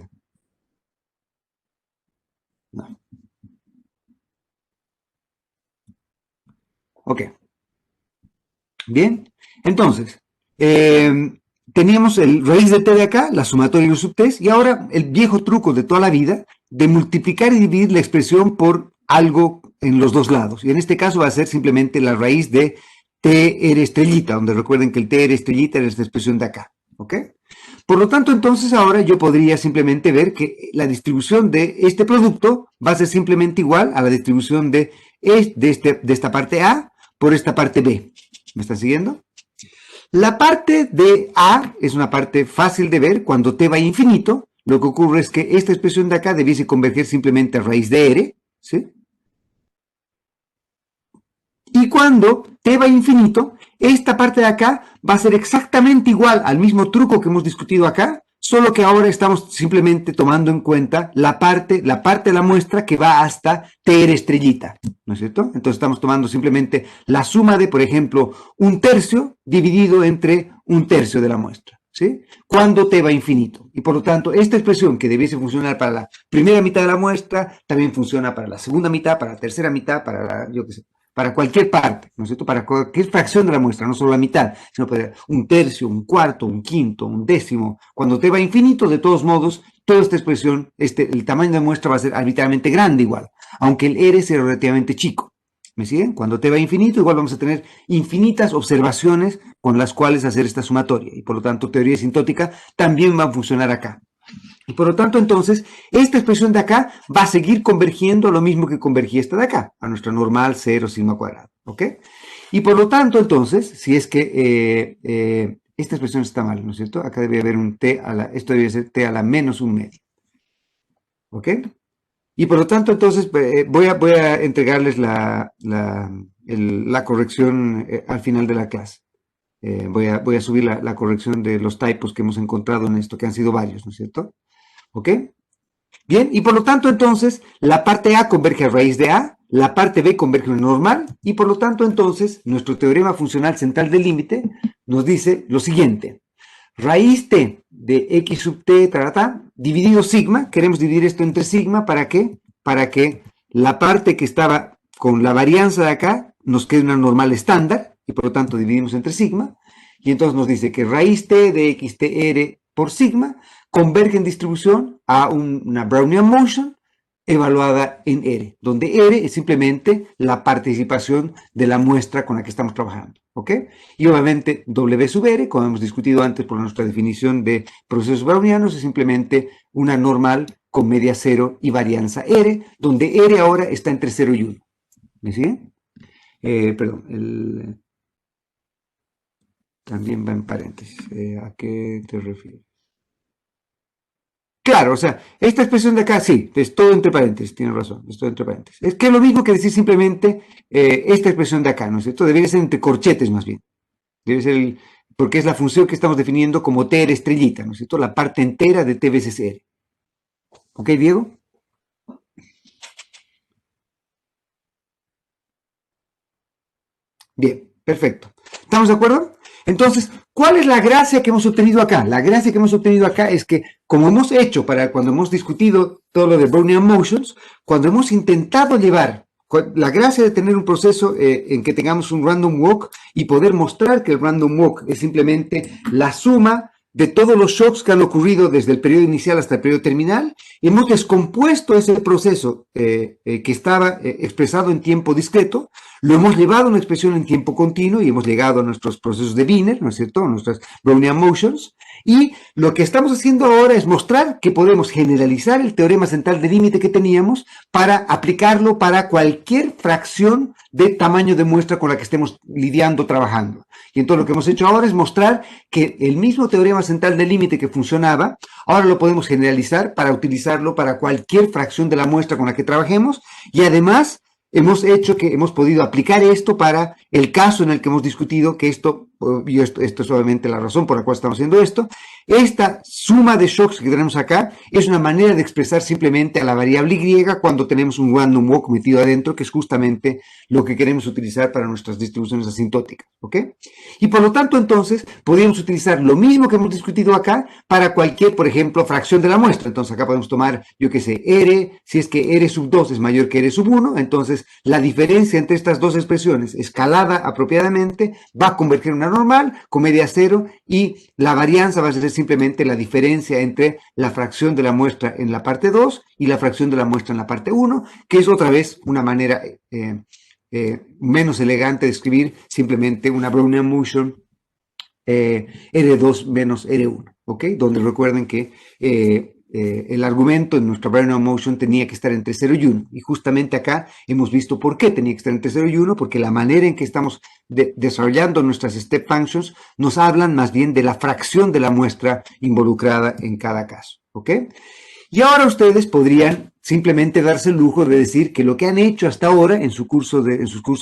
No. Ok. Bien. Entonces, teníamos el raíz de t de acá, la sumatoria de los sub t, y ahora el viejo truco de toda la vida de multiplicar y dividir la expresión por algo en los dos lados. Y en este caso va a ser simplemente la raíz de TR estrellita, donde recuerden que el TR estrellita era esta expresión de acá. ¿Ok? Por lo tanto, entonces ahora yo podría simplemente ver que la distribución de este producto va a ser simplemente igual a la distribución de esta parte A por esta parte B. ¿Me están siguiendo? La parte de A es una parte fácil de ver. Cuando t va a infinito, lo que ocurre es que esta expresión de acá debiese converger simplemente a raíz de R, ¿sí? Y cuando t va a infinito, esta parte de acá va a ser exactamente igual al mismo truco que hemos discutido acá, solo que ahora estamos simplemente tomando en cuenta la parte de la muestra que va hasta TR estrellita, ¿no es cierto? Entonces estamos tomando simplemente la suma de, por ejemplo, 1/3 dividido entre 1/3 de la muestra, ¿sí? Cuando t va a infinito. Y por lo tanto, esta expresión que debiese funcionar para la primera mitad de la muestra, también funciona para la segunda mitad, para la tercera mitad, para la, yo qué sé, para cualquier parte, ¿no es cierto? Para cualquier fracción de la muestra, no solo la mitad, sino para 1/3, 1/4, 1/5, 1/10. Cuando t va a infinito, de todos modos, toda esta expresión, el tamaño de muestra va a ser arbitrariamente grande igual, aunque el R sea relativamente chico. ¿Me siguen? Cuando t va a infinito, igual vamos a tener infinitas observaciones con las cuales hacer esta sumatoria. Y por lo tanto, teoría asintótica también va a funcionar acá. Y por lo tanto, entonces, esta expresión de acá va a seguir convergiendo a lo mismo que convergía esta de acá, a nuestra normal 0 sigma cuadrado, ¿ok? Y por lo tanto, entonces, si es que esta expresión está mal, ¿no es cierto? Acá debe haber un t a la, esto debe ser t a la menos un medio. ¿Ok? Y por lo tanto, entonces, voy a entregarles la corrección al final de la clase. Voy a subir la corrección de los typos que hemos encontrado en esto, que han sido varios, ¿no es cierto? ¿Ok? Bien, y por lo tanto, entonces, la parte A converge a raíz de A, la parte B converge a una normal, y por lo tanto, entonces, nuestro teorema funcional central del límite nos dice lo siguiente. Raíz t de x sub t, dividido sigma, queremos dividir esto entre sigma, ¿para qué? Para que la parte que estaba con la varianza de acá nos quede una normal estándar, y por lo tanto dividimos entre sigma, y entonces nos dice que raíz t de xtr por sigma converge en distribución a una Brownian motion evaluada en R, donde R es simplemente la participación de la muestra con la que estamos trabajando, ¿ok? Y obviamente W sub R, como hemos discutido antes por nuestra definición de procesos brownianos, es simplemente una normal con media cero y varianza R, donde R ahora está entre 0 y 1. ¿Me siguen? Perdón, también va en paréntesis. ¿A qué te refieres? Claro, o sea, esta expresión de acá, sí, es todo entre paréntesis, tiene razón, es todo entre paréntesis. Es que es lo mismo que decir simplemente esta expresión de acá, ¿no es cierto? Debería ser entre corchetes más bien. Debe ser porque es la función que estamos definiendo como t estrellita, ¿no es cierto? La parte entera de t veces r. ¿Ok, Diego? Bien, perfecto. ¿Estamos de acuerdo? Entonces, ¿cuál es la gracia que hemos obtenido acá? La gracia que hemos obtenido acá es que, como hemos hecho para cuando hemos discutido todo lo de Brownian motions, cuando hemos intentado llevar la gracia de tener un proceso en que tengamos un random walk y poder mostrar que el random walk es simplemente la suma de todos los shocks que han ocurrido desde el periodo inicial hasta el periodo terminal, hemos descompuesto ese proceso que estaba expresado en tiempo discreto, lo hemos llevado a una expresión en tiempo continuo y hemos llegado a nuestros procesos de Wiener, ¿no es cierto?, a nuestras Brownian motions, y lo que estamos haciendo ahora es mostrar que podemos generalizar el teorema central de límite que teníamos para aplicarlo para cualquier fracción de tamaño de muestra con la que estemos lidiando, trabajando. Y entonces lo que hemos hecho ahora es mostrar que el mismo teorema central de límite que funcionaba, ahora lo podemos generalizar para utilizarlo para cualquier fracción de la muestra con la que trabajemos, y además hemos hecho que hemos podido aplicar esto para el caso en el que hemos discutido que esto es obviamente la razón por la cual estamos haciendo esto. Esta suma de shocks que tenemos acá es una manera de expresar simplemente a la variable y cuando tenemos un random walk metido adentro, que es justamente lo que queremos utilizar para nuestras distribuciones asintóticas, ¿ok? Y por lo tanto, entonces, podríamos utilizar lo mismo que hemos discutido acá para cualquier, por ejemplo, fracción de la muestra. Entonces, acá podemos tomar, yo qué sé, R, si es que R sub 2 es mayor que R sub 1, entonces la diferencia entre estas dos expresiones, escalada apropiadamente, va a converger en una normal con media cero, y la varianza va a ser simplemente la diferencia entre la fracción de la muestra en la parte 2 y la fracción de la muestra en la parte 1, que es otra vez una manera menos elegante de escribir simplemente una Brownian motion R2 menos R1, ¿ok? Donde recuerden que el argumento en nuestra Brownian motion tenía que estar entre 0 y 1, y justamente acá hemos visto por qué tenía que estar entre 0 y 1, porque la manera en que estamos desarrollando nuestras step functions nos hablan más bien de la fracción de la muestra involucrada en cada caso, ¿ok? Y ahora ustedes podrían simplemente darse el lujo de decir que lo que han hecho hasta ahora en sus cursos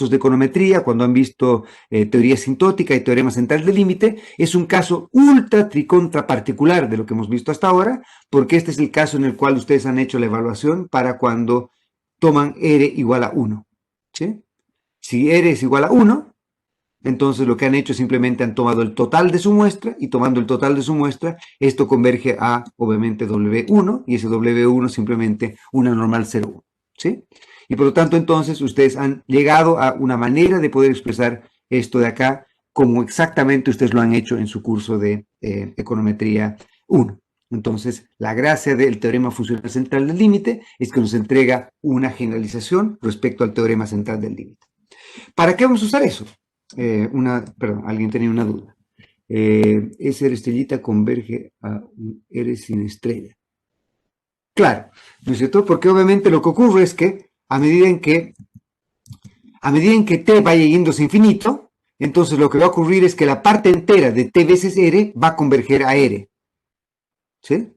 de econometría, cuando han visto teoría asintótica y teorema central del límite, es un caso ultra tricontra particular de lo que hemos visto hasta ahora, porque este es el caso en el cual ustedes han hecho la evaluación para cuando toman R igual a 1. ¿Sí? Si R es igual a 1, entonces lo que han hecho es simplemente han tomado el total de su muestra, y tomando el total de su muestra, esto converge a, obviamente, W1, y ese W1 simplemente una normal 0,1, ¿sí? Y por lo tanto, entonces, ustedes han llegado a una manera de poder expresar esto de acá, como exactamente ustedes lo han hecho en su curso de econometría 1. Entonces, la gracia del teorema funcional central del límite es que nos entrega una generalización respecto al teorema central del límite. ¿Para qué vamos a usar eso? Perdón, alguien tenía una duda. Ese R estrellita converge a un R sin estrella. Claro, ¿no es cierto? Porque obviamente lo que ocurre es que a medida en que t vaya yéndose infinito, entonces lo que va a ocurrir es que la parte entera de t veces r va a converger a r, ¿sí?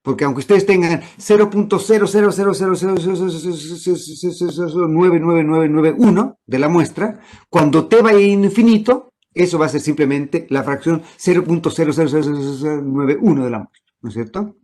Porque aunque ustedes tengan 0.00000000999991 de la muestra, cuando t vaya a infinito, eso va a ser simplemente la fracción 0.000091 de la muestra, ¿no es cierto?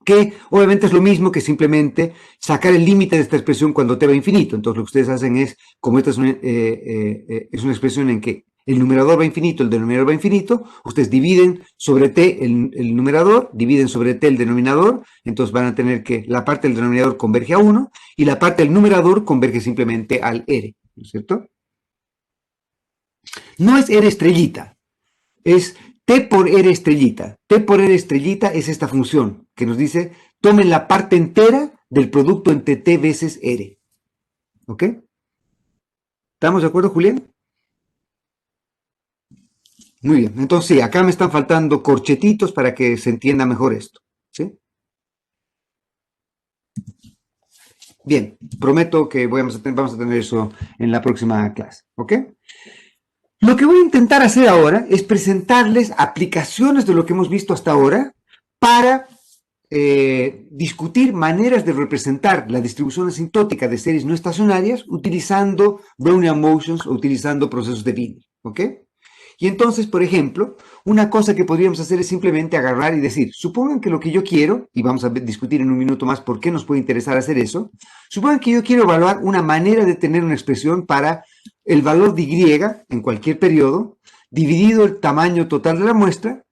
Que obviamente es lo mismo que simplemente sacar el límite de esta expresión cuando t va a infinito. Entonces lo que ustedes hacen es, como esta es una expresión en que el numerador va a infinito, el denominador va a infinito, ustedes dividen sobre t el numerador, dividen sobre t el denominador, entonces van a tener que la parte del denominador converge a 1 y la parte del numerador converge simplemente al r, ¿no es cierto? No es r estrellita, es t por r estrellita. T por r estrellita es esta función que nos dice, tomen la parte entera del producto entre t veces r. ¿Ok? ¿Estamos de acuerdo, Julián? Muy bien. Entonces, sí, acá me están faltando corchetitos para que se entienda mejor esto. ¿Sí? Bien, prometo que vamos a tener eso en la próxima clase. ¿Ok? Lo que voy a intentar hacer ahora es presentarles aplicaciones de lo que hemos visto hasta ahora para discutir maneras de representar la distribución asintótica de series no estacionarias utilizando Brownian motions o utilizando procesos de Wien, ¿ok? Y entonces, por ejemplo, una cosa que podríamos hacer es simplemente agarrar y decir, supongan que lo que yo quiero, y vamos a discutir en un minuto más por qué nos puede interesar hacer eso, supongan que yo quiero evaluar una manera de tener una expresión para el valor de y en cualquier periodo, dividido el tamaño total de la muestra,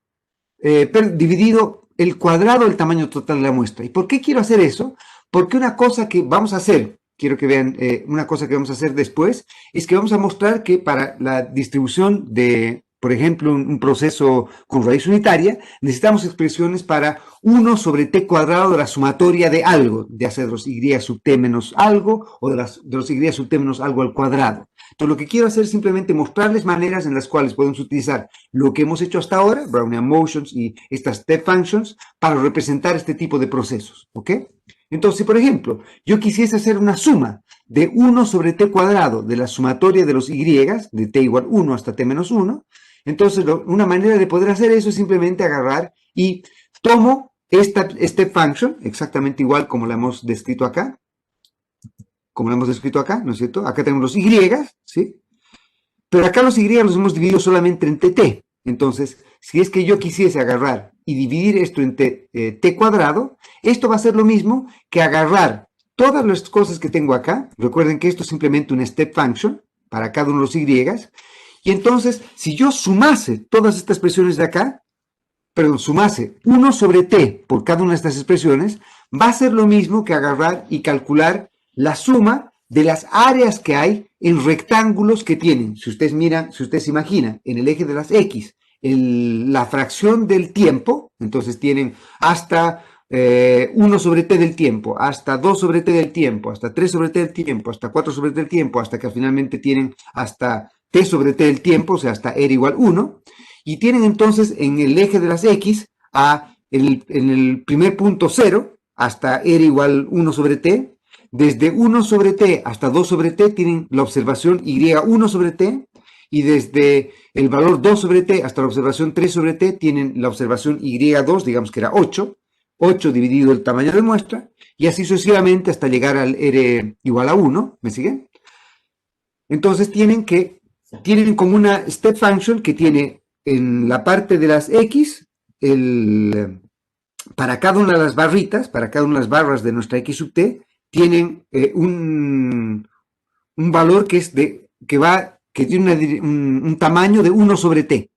dividido el cuadrado del tamaño total de la muestra. ¿Y por qué quiero hacer eso? Porque una cosa que vamos a hacer, quiero que vean una cosa que vamos a hacer después, es que vamos a mostrar que para la distribución de, por ejemplo, un proceso con raíz unitaria, necesitamos expresiones para 1 sobre t cuadrado de la sumatoria de algo, ya sea de los y sub t menos algo, o de los y sub t menos algo al cuadrado. Entonces, lo que quiero hacer es simplemente mostrarles maneras en las cuales podemos utilizar lo que hemos hecho hasta ahora, Brownian motions y estas step functions, para representar este tipo de procesos, ¿ok? Entonces, por ejemplo, yo quisiese hacer una suma de 1 sobre t cuadrado de la sumatoria de los y, de t igual 1 hasta t menos 1, entonces una manera de poder hacer eso es simplemente agarrar y tomo esta step function, exactamente igual como la hemos descrito acá, ¿no es cierto? Acá tenemos los y, ¿sí? Pero acá los y los hemos dividido solamente entre t. Entonces, si es que yo quisiese agarrar y dividir esto entre t cuadrado, esto va a ser lo mismo que agarrar todas las cosas que tengo acá. Recuerden que esto es simplemente una step function para cada uno de los y. Y entonces, si yo sumase todas estas expresiones de acá, perdón, sumase 1 sobre t por cada una de estas expresiones, va a ser lo mismo que agarrar y calcular la suma de las áreas que hay en rectángulos que tienen. Si ustedes miran, si ustedes se imaginan, en el eje de las X, la fracción del tiempo, entonces tienen hasta 1 sobre t del tiempo, hasta 2 sobre t del tiempo, hasta 3 sobre t del tiempo, hasta 4 sobre t del tiempo, hasta que finalmente tienen hasta t sobre t del tiempo, o sea, hasta r igual 1, y tienen entonces en el eje de las X en el primer punto 0 hasta r igual 1 sobre t, desde 1 sobre t hasta 2 sobre t tienen la observación y1 sobre t, y desde el valor 2 sobre t hasta la observación 3 sobre t tienen la observación y2, digamos que era 8, 8 dividido el tamaño de muestra, y así sucesivamente hasta llegar al r igual a 1, ¿me siguen? Entonces tienen como una step function que tiene en la parte de las X, para cada una de las barritas, para cada una de las barras de nuestra X sub t, tienen un valor que tiene un tamaño de 1 sobre t.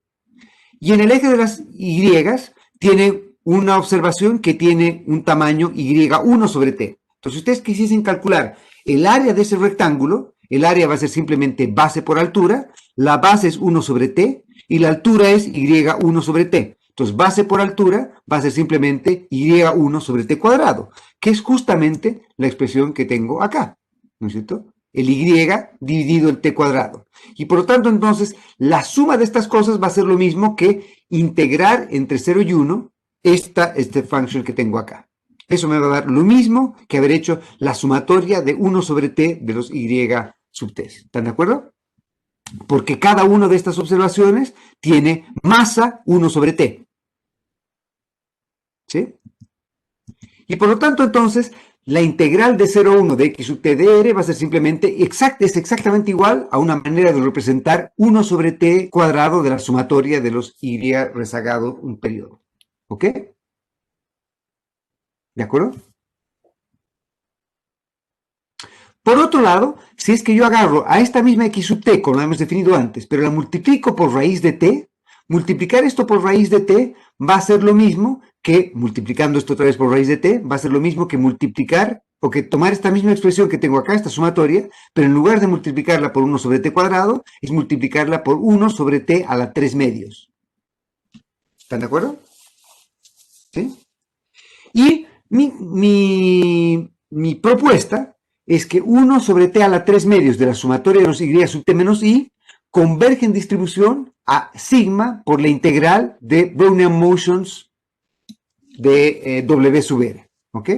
Y en el eje de las Y tiene una observación que tiene un tamaño y1 sobre t. Entonces, si ustedes quisiesen calcular el área de ese rectángulo, el área va a ser simplemente base por altura, la base es 1 sobre t y la altura es y1 sobre t. Entonces, base por altura va a ser simplemente y1 sobre t cuadrado, que es justamente la expresión que tengo acá, ¿no es cierto? El y dividido el t cuadrado. Y por lo tanto, entonces, la suma de estas cosas va a ser lo mismo que integrar entre 0 y 1 este function que tengo acá. Eso me va a dar lo mismo que haber hecho la sumatoria de 1 sobre t de los y sub t. ¿Están de acuerdo? porque cada una de estas observaciones tiene masa 1 sobre t. ¿Sí? Y por lo tanto, entonces, la integral de 0 a 1 de x sub t de r va a ser simplemente es exactamente igual a una manera de representar 1 sobre t cuadrado de la sumatoria de los y rezagados un periodo. ¿Ok? ¿De acuerdo? Por otro lado, si es que yo agarro a esta misma x sub t, como la hemos definido antes, pero la multiplico por raíz de t, multiplicar esto por raíz de t va a ser lo mismo que, multiplicando esto otra vez por raíz de t, va a ser lo mismo que multiplicar, o que tomar esta misma expresión que tengo acá, esta sumatoria, pero en lugar de multiplicarla por 1 sobre t cuadrado, es multiplicarla por 1 sobre t a la 3 medios. ¿Están de acuerdo? ¿Sí? Y mi propuesta es que 1 sobre t a la 3 medios de la sumatoria de los y sub t menos i converge en distribución a sigma por la integral de Brownian motions de w sub r. ¿Ok?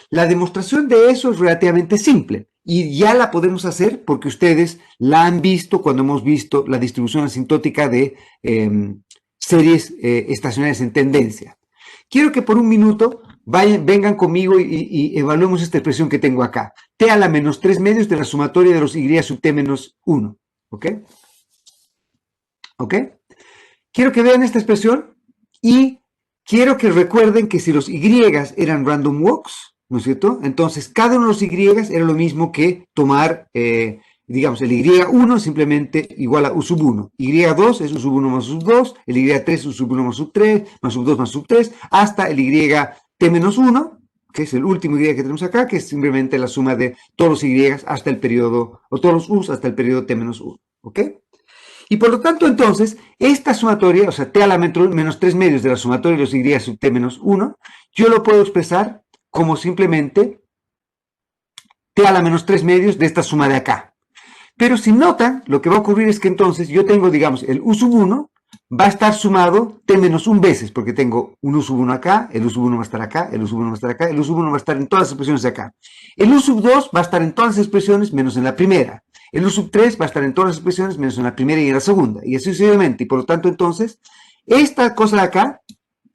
La demostración de eso es relativamente simple y ya la podemos hacer porque ustedes la han visto cuando hemos visto la distribución asintótica de series estacionarias en tendencia. Quiero que por un minuto vengan conmigo y evaluemos esta expresión que tengo acá. T a la menos 3 medios de la sumatoria de los y sub t menos 1. ¿Ok? ¿Ok? Quiero que vean esta expresión y quiero que recuerden que si los y eran random walks, ¿no es cierto? Entonces, cada uno de los y era lo mismo que tomar, digamos, el y1 simplemente igual a u sub 1. Y2 es u sub 1 más u sub 2, el y3 es u sub 1 más sub 3, más sub 2 más sub 3, hasta el y t menos 1, que es el último y que tenemos acá, que es simplemente la suma de todos los y hasta el periodo, o todos los u's hasta el periodo t menos 1. ¿Ok? Y por lo tanto, entonces, esta sumatoria, o sea, t a la menos 3 medios de la sumatoria de los y sub t menos 1, yo lo puedo expresar como simplemente t a la menos 3 medios de esta suma de acá. Pero si notan, lo que va a ocurrir es que entonces yo tengo, digamos, el u sub 1 va a estar sumado t menos 1 veces, porque tengo un u sub 1 acá, el u sub 1 va a estar acá, el u sub 1 va a estar acá, el u sub 1 va a estar en todas las expresiones de acá. El u sub 2 va a estar en todas las expresiones menos en la primera. El u sub 3 va a estar en todas las expresiones menos en la primera y en la segunda, y así sucesivamente. Y por lo tanto, entonces, esta cosa de acá,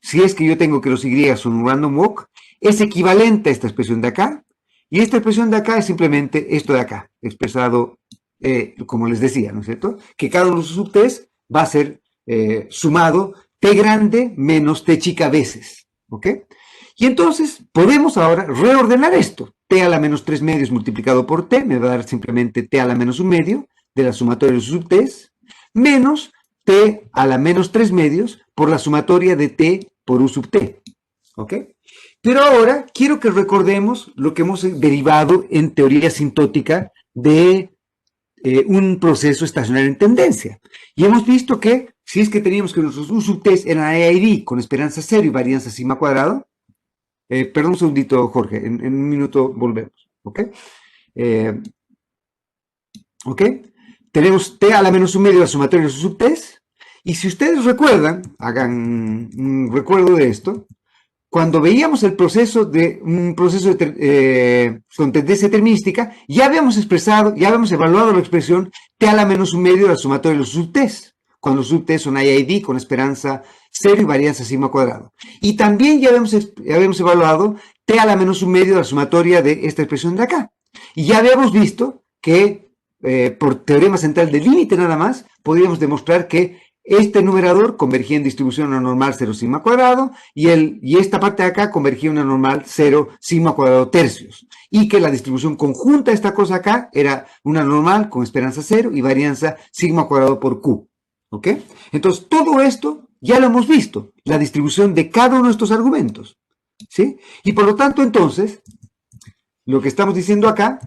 si es que yo tengo que los y son un random walk, es equivalente a esta expresión de acá, y esta expresión de acá es simplemente esto de acá, expresado, como les decía, ¿no es cierto? Que cada uno de los sub t va a ser sumado t grande menos t chica veces, ¿ok? Y entonces podemos ahora reordenar esto. T a la menos 3 medios multiplicado por t me va a dar simplemente t a la menos 1 medio de la sumatoria de los sub t menos t a la menos 3 medios por la sumatoria de t por u sub t. ¿Ok? Pero ahora quiero que recordemos lo que hemos derivado en teoría asintótica de un proceso estacionario en tendencia. Y hemos visto que si es que teníamos que nuestros u sub t eran AID con esperanza cero y varianza sigma cuadrado, perdón un segundito, Jorge, en un minuto volvemos, ¿ok? ¿Ok? Tenemos t a la menos 1 medio de la sumatoria de los sub t, y si ustedes recuerdan, hagan un recuerdo de esto, cuando veíamos el proceso de un proceso con tendencia determinística, ya habíamos expresado, ya habíamos evaluado la expresión t a la menos 1 medio de la sumatoria de los sub t, cuando los sub t son IID con esperanza 0 y varianza sigma cuadrado. Y también ya habíamos evaluado t a la menos 1 medio de la sumatoria de esta expresión de acá. Y ya habíamos visto que por teorema central de límite nada más, podríamos demostrar que este numerador convergía en distribución a una normal 0 sigma cuadrado y esta parte de acá convergía a una normal 0 sigma cuadrado tercios. Y que la distribución conjunta de esta cosa acá era una normal con esperanza 0 y varianza sigma cuadrado por Q. ¿Ok? Entonces, todo esto ya lo hemos visto, la distribución de cada uno de estos argumentos. ¿Sí? Y por lo tanto, entonces, lo que estamos diciendo acá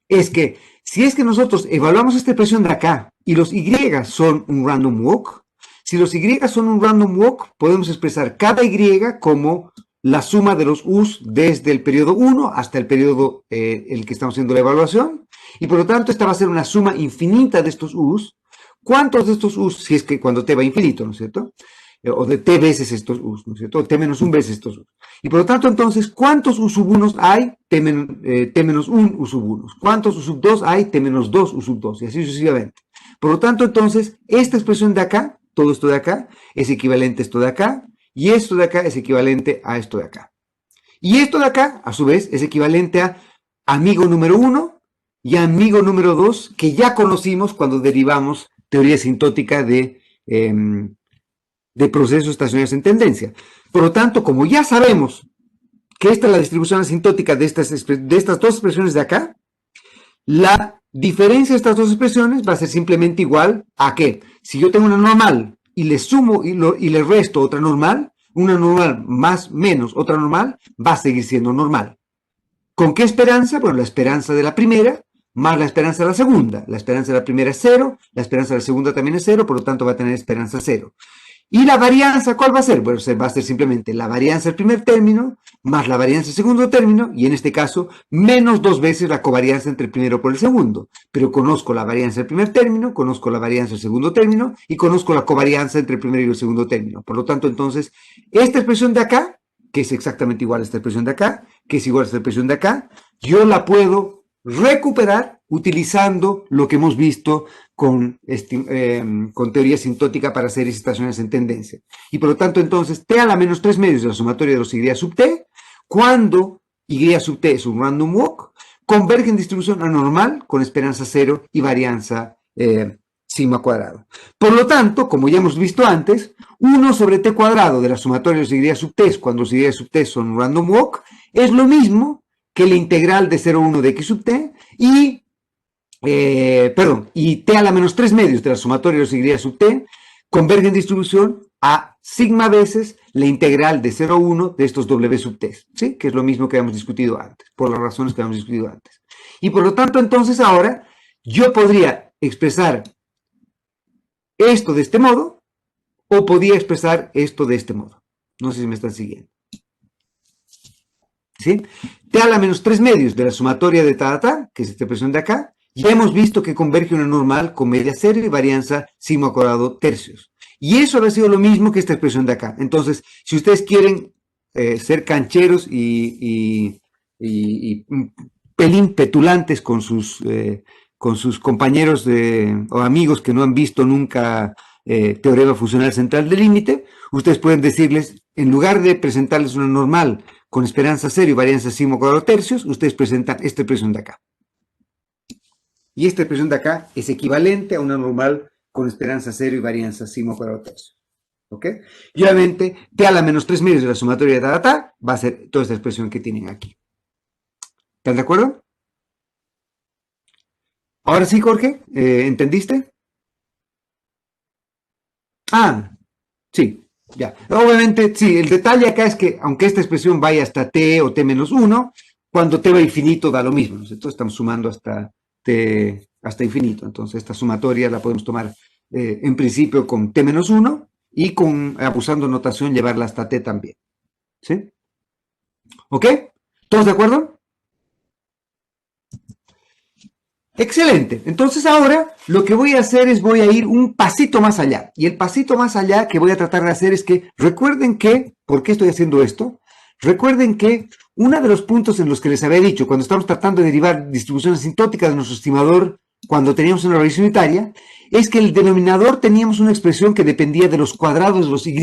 es que si es que nosotros evaluamos esta expresión de acá y los y son un random walk, si los y son un random walk, podemos expresar cada y como la suma de los u's desde el periodo 1 hasta el periodo el que estamos haciendo la evaluación, y por lo tanto esta va a ser una suma infinita de estos u's. ¿Cuántos de estos u's? Si es que cuando t va a infinito, ¿no es cierto? O de t veces estos u's, ¿no es cierto? O t menos 1 veces estos u's. Y por lo tanto, entonces, ¿cuántos u sub 1 hay? T menos 1 u sub 1. ¿Cuántos u sub 2 hay? T menos 2 u sub 2. Y así sucesivamente. Por lo tanto, entonces, esta expresión de acá, todo esto de acá, es equivalente a esto de acá, y esto de acá es equivalente a esto de acá. Y esto de acá, a su vez, es equivalente a amigo número 1 y amigo número 2, que ya conocimos cuando derivamos teoría sintótica de procesos estacionarios en tendencia. Por lo tanto, como ya sabemos que esta es la distribución asintótica de estas dos expresiones de acá, la diferencia de estas dos expresiones va a ser simplemente igual a que si yo tengo una normal y le sumo y le resto otra normal, una normal más menos otra normal va a seguir siendo normal. ¿Con qué esperanza? Bueno, la esperanza de la primera más la esperanza de la segunda. La esperanza de la primera es 0, la esperanza de la segunda también es 0, por lo tanto va a tener esperanza 0. ¿Y la varianza cuál va a ser? Bueno, va a ser simplemente la varianza del primer término más la varianza del segundo término, y en este caso, menos 2 veces la covarianza entre el primero por el segundo. Pero conozco la varianza del primer término, conozco la varianza del segundo término, y conozco la covarianza entre el primero y el segundo término. Por lo tanto, entonces, esta expresión de acá, que es exactamente igual a esta expresión de acá, que es igual a esta expresión de acá, yo la puedo recuperar utilizando lo que hemos visto con teoría sintótica para series estacionarias en tendencia. Y por lo tanto, entonces, t a la menos 3 medios de la sumatoria de los y sub t, cuando y sub t es un random walk, converge en distribución anormal con esperanza 0 y varianza sigma cuadrado. Por lo tanto, como ya hemos visto antes, 1 sobre t cuadrado de la sumatoria de los y sub t cuando los y sub t son un random walk es lo mismo que la integral de 0,1 de x sub t y t a la menos 3 medios de la sumatoria de los y sub t converge en distribución a sigma veces la integral de 0,1 de estos w sub t, ¿sí? Que es lo mismo que habíamos discutido antes, por las razones que habíamos discutido antes. Y por lo tanto, entonces ahora yo podría expresar esto de este modo o podría expresar esto de este modo. No sé si me están siguiendo. ¿Sí? T a la menos 3 medios de la sumatoria de ta, que es esta expresión de acá, ya hemos visto que converge una normal con media 0 y varianza sigma cuadrado tercios. Y eso ha sido lo mismo que esta expresión de acá. Entonces, si ustedes quieren ser cancheros y un pelín petulantes con sus compañeros o amigos que no han visto nunca teorema funcional central del límite, ustedes pueden decirles, en lugar de presentarles una normal con esperanza 0 y varianza sigma cuadrado tercios, ustedes presentan esta expresión de acá. Y esta expresión de acá es equivalente a una normal con esperanza 0 y varianza sigma cuadrado tercios. ¿Ok? Y obviamente, t a la menos 3 medios de la sumatoria de ta va a ser toda esta expresión que tienen aquí. ¿Están de acuerdo? Ahora sí, Jorge, ¿entendiste? Ah, sí, ya. Obviamente, sí, el detalle acá es que aunque esta expresión vaya hasta t o t menos 1, cuando t va a infinito da lo mismo. Entonces estamos sumando hasta t hasta infinito. Entonces esta sumatoria la podemos tomar en principio con t menos 1 y abusando notación llevarla hasta t también. ¿Sí? ¿Ok? ¿Todos de acuerdo? Excelente. Entonces ahora lo que voy a hacer es voy a ir un pasito más allá. Y el pasito más allá que voy a tratar de hacer es que recuerden que, ¿por qué estoy haciendo esto? Recuerden que uno de los puntos en los que les había dicho cuando estamos tratando de derivar distribuciones asintóticas de nuestro estimador cuando teníamos una raíz unitaria, es que el denominador teníamos una expresión que dependía de los cuadrados de los y,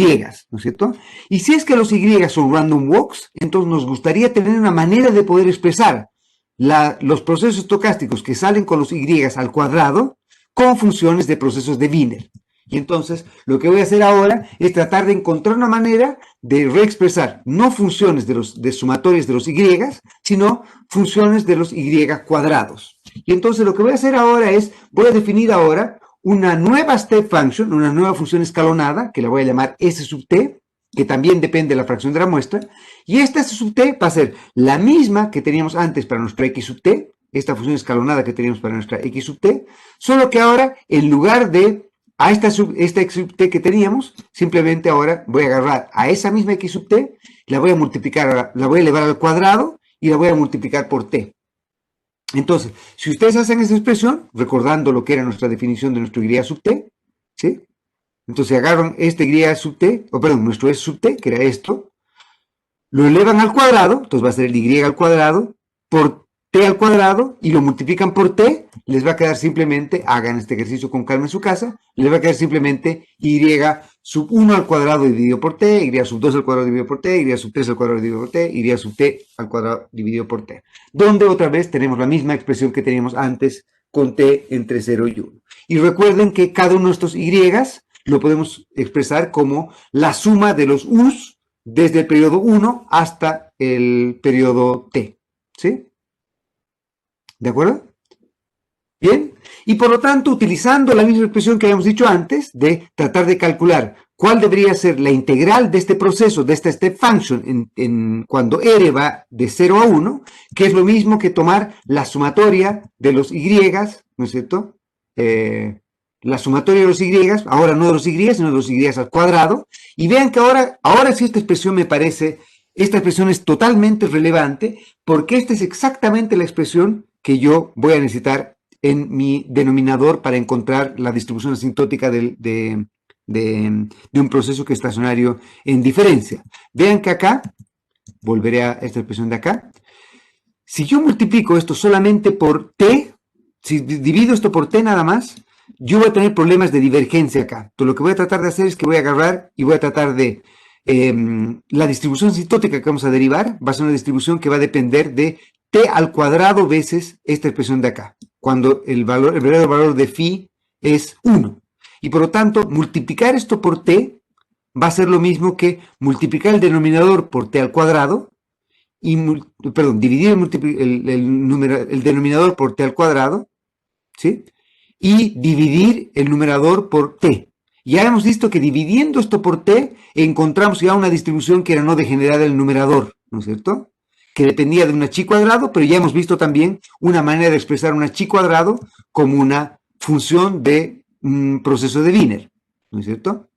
¿no es cierto? Y si es que los y son random walks, entonces nos gustaría tener una manera de poder expresar los procesos estocásticos que salen con los y al cuadrado con funciones de procesos de Wiener. Y entonces lo que voy a hacer ahora es tratar de encontrar una manera de reexpresar no funciones de sumatorias de los y, sino funciones de los y cuadrados. Y entonces lo que voy a hacer ahora es, voy a definir ahora una nueva step function, una nueva función escalonada, que la voy a llamar S sub t, que también depende de la fracción de la muestra, y esta S sub t va a ser la misma que teníamos antes para nuestra X sub t, esta función escalonada que teníamos para nuestra X sub t, solo que ahora, en lugar de a esta X sub t que teníamos, simplemente ahora voy a agarrar a esa misma X sub t, la voy a multiplicar, la voy a elevar al cuadrado y la voy a multiplicar por t. Entonces, si ustedes hacen esa expresión, recordando lo que era nuestra definición de nuestro y sub t, ¿sí? Entonces agarran este y sub t, nuestro s sub t, que era esto, lo elevan al cuadrado, entonces va a ser el y al cuadrado, por t al cuadrado y lo multiplican por t, les va a quedar simplemente, hagan este ejercicio con calma en su casa, les va a quedar simplemente y sub 1 al cuadrado dividido por t, y sub 2 al cuadrado dividido por t, y sub 3 al cuadrado dividido por t, y sub t al cuadrado dividido por t. Donde otra vez tenemos la misma expresión que teníamos antes con t entre 0 y 1. Y recuerden que cada uno de estos y lo podemos expresar como la suma de los u's desde el periodo 1 hasta el periodo t. ¿Sí? ¿De acuerdo? Bien, y por lo tanto, utilizando la misma expresión que habíamos dicho antes, de tratar de calcular cuál debería ser la integral de este proceso, de esta step function, cuando r va de 0 a 1, que es lo mismo que tomar la sumatoria de los y, ¿no es cierto? La sumatoria de los y, ahora no de los y, sino de los y al cuadrado, y vean que ahora sí esta expresión me parece, esta expresión es totalmente relevante, porque esta es exactamente la expresión que yo voy a necesitar en mi denominador para encontrar la distribución asintótica de un proceso que es estacionario en diferencia. Vean que acá, volveré a esta expresión de acá, si yo multiplico esto solamente por t, si divido esto por t nada más, yo voy a tener problemas de divergencia acá. Entonces lo que voy a tratar de hacer es que voy a agarrar y voy a tratar de la distribución asintótica que vamos a derivar va a ser una distribución que va a depender de t al cuadrado veces esta expresión de acá, cuando el verdadero valor de phi es 1. Y por lo tanto, multiplicar esto por t va a ser lo mismo que multiplicar el denominador por t al cuadrado, y, dividir el denominador por t al cuadrado, ¿sí? Y dividir el numerador por t. Ya hemos visto que dividiendo esto por t, encontramos ya una distribución que era no degenerada del numerador, ¿no es cierto? Que dependía de una chi cuadrado, pero ya hemos visto también una manera de expresar una chi cuadrado como una función de un proceso de Wiener, ¿no es cierto?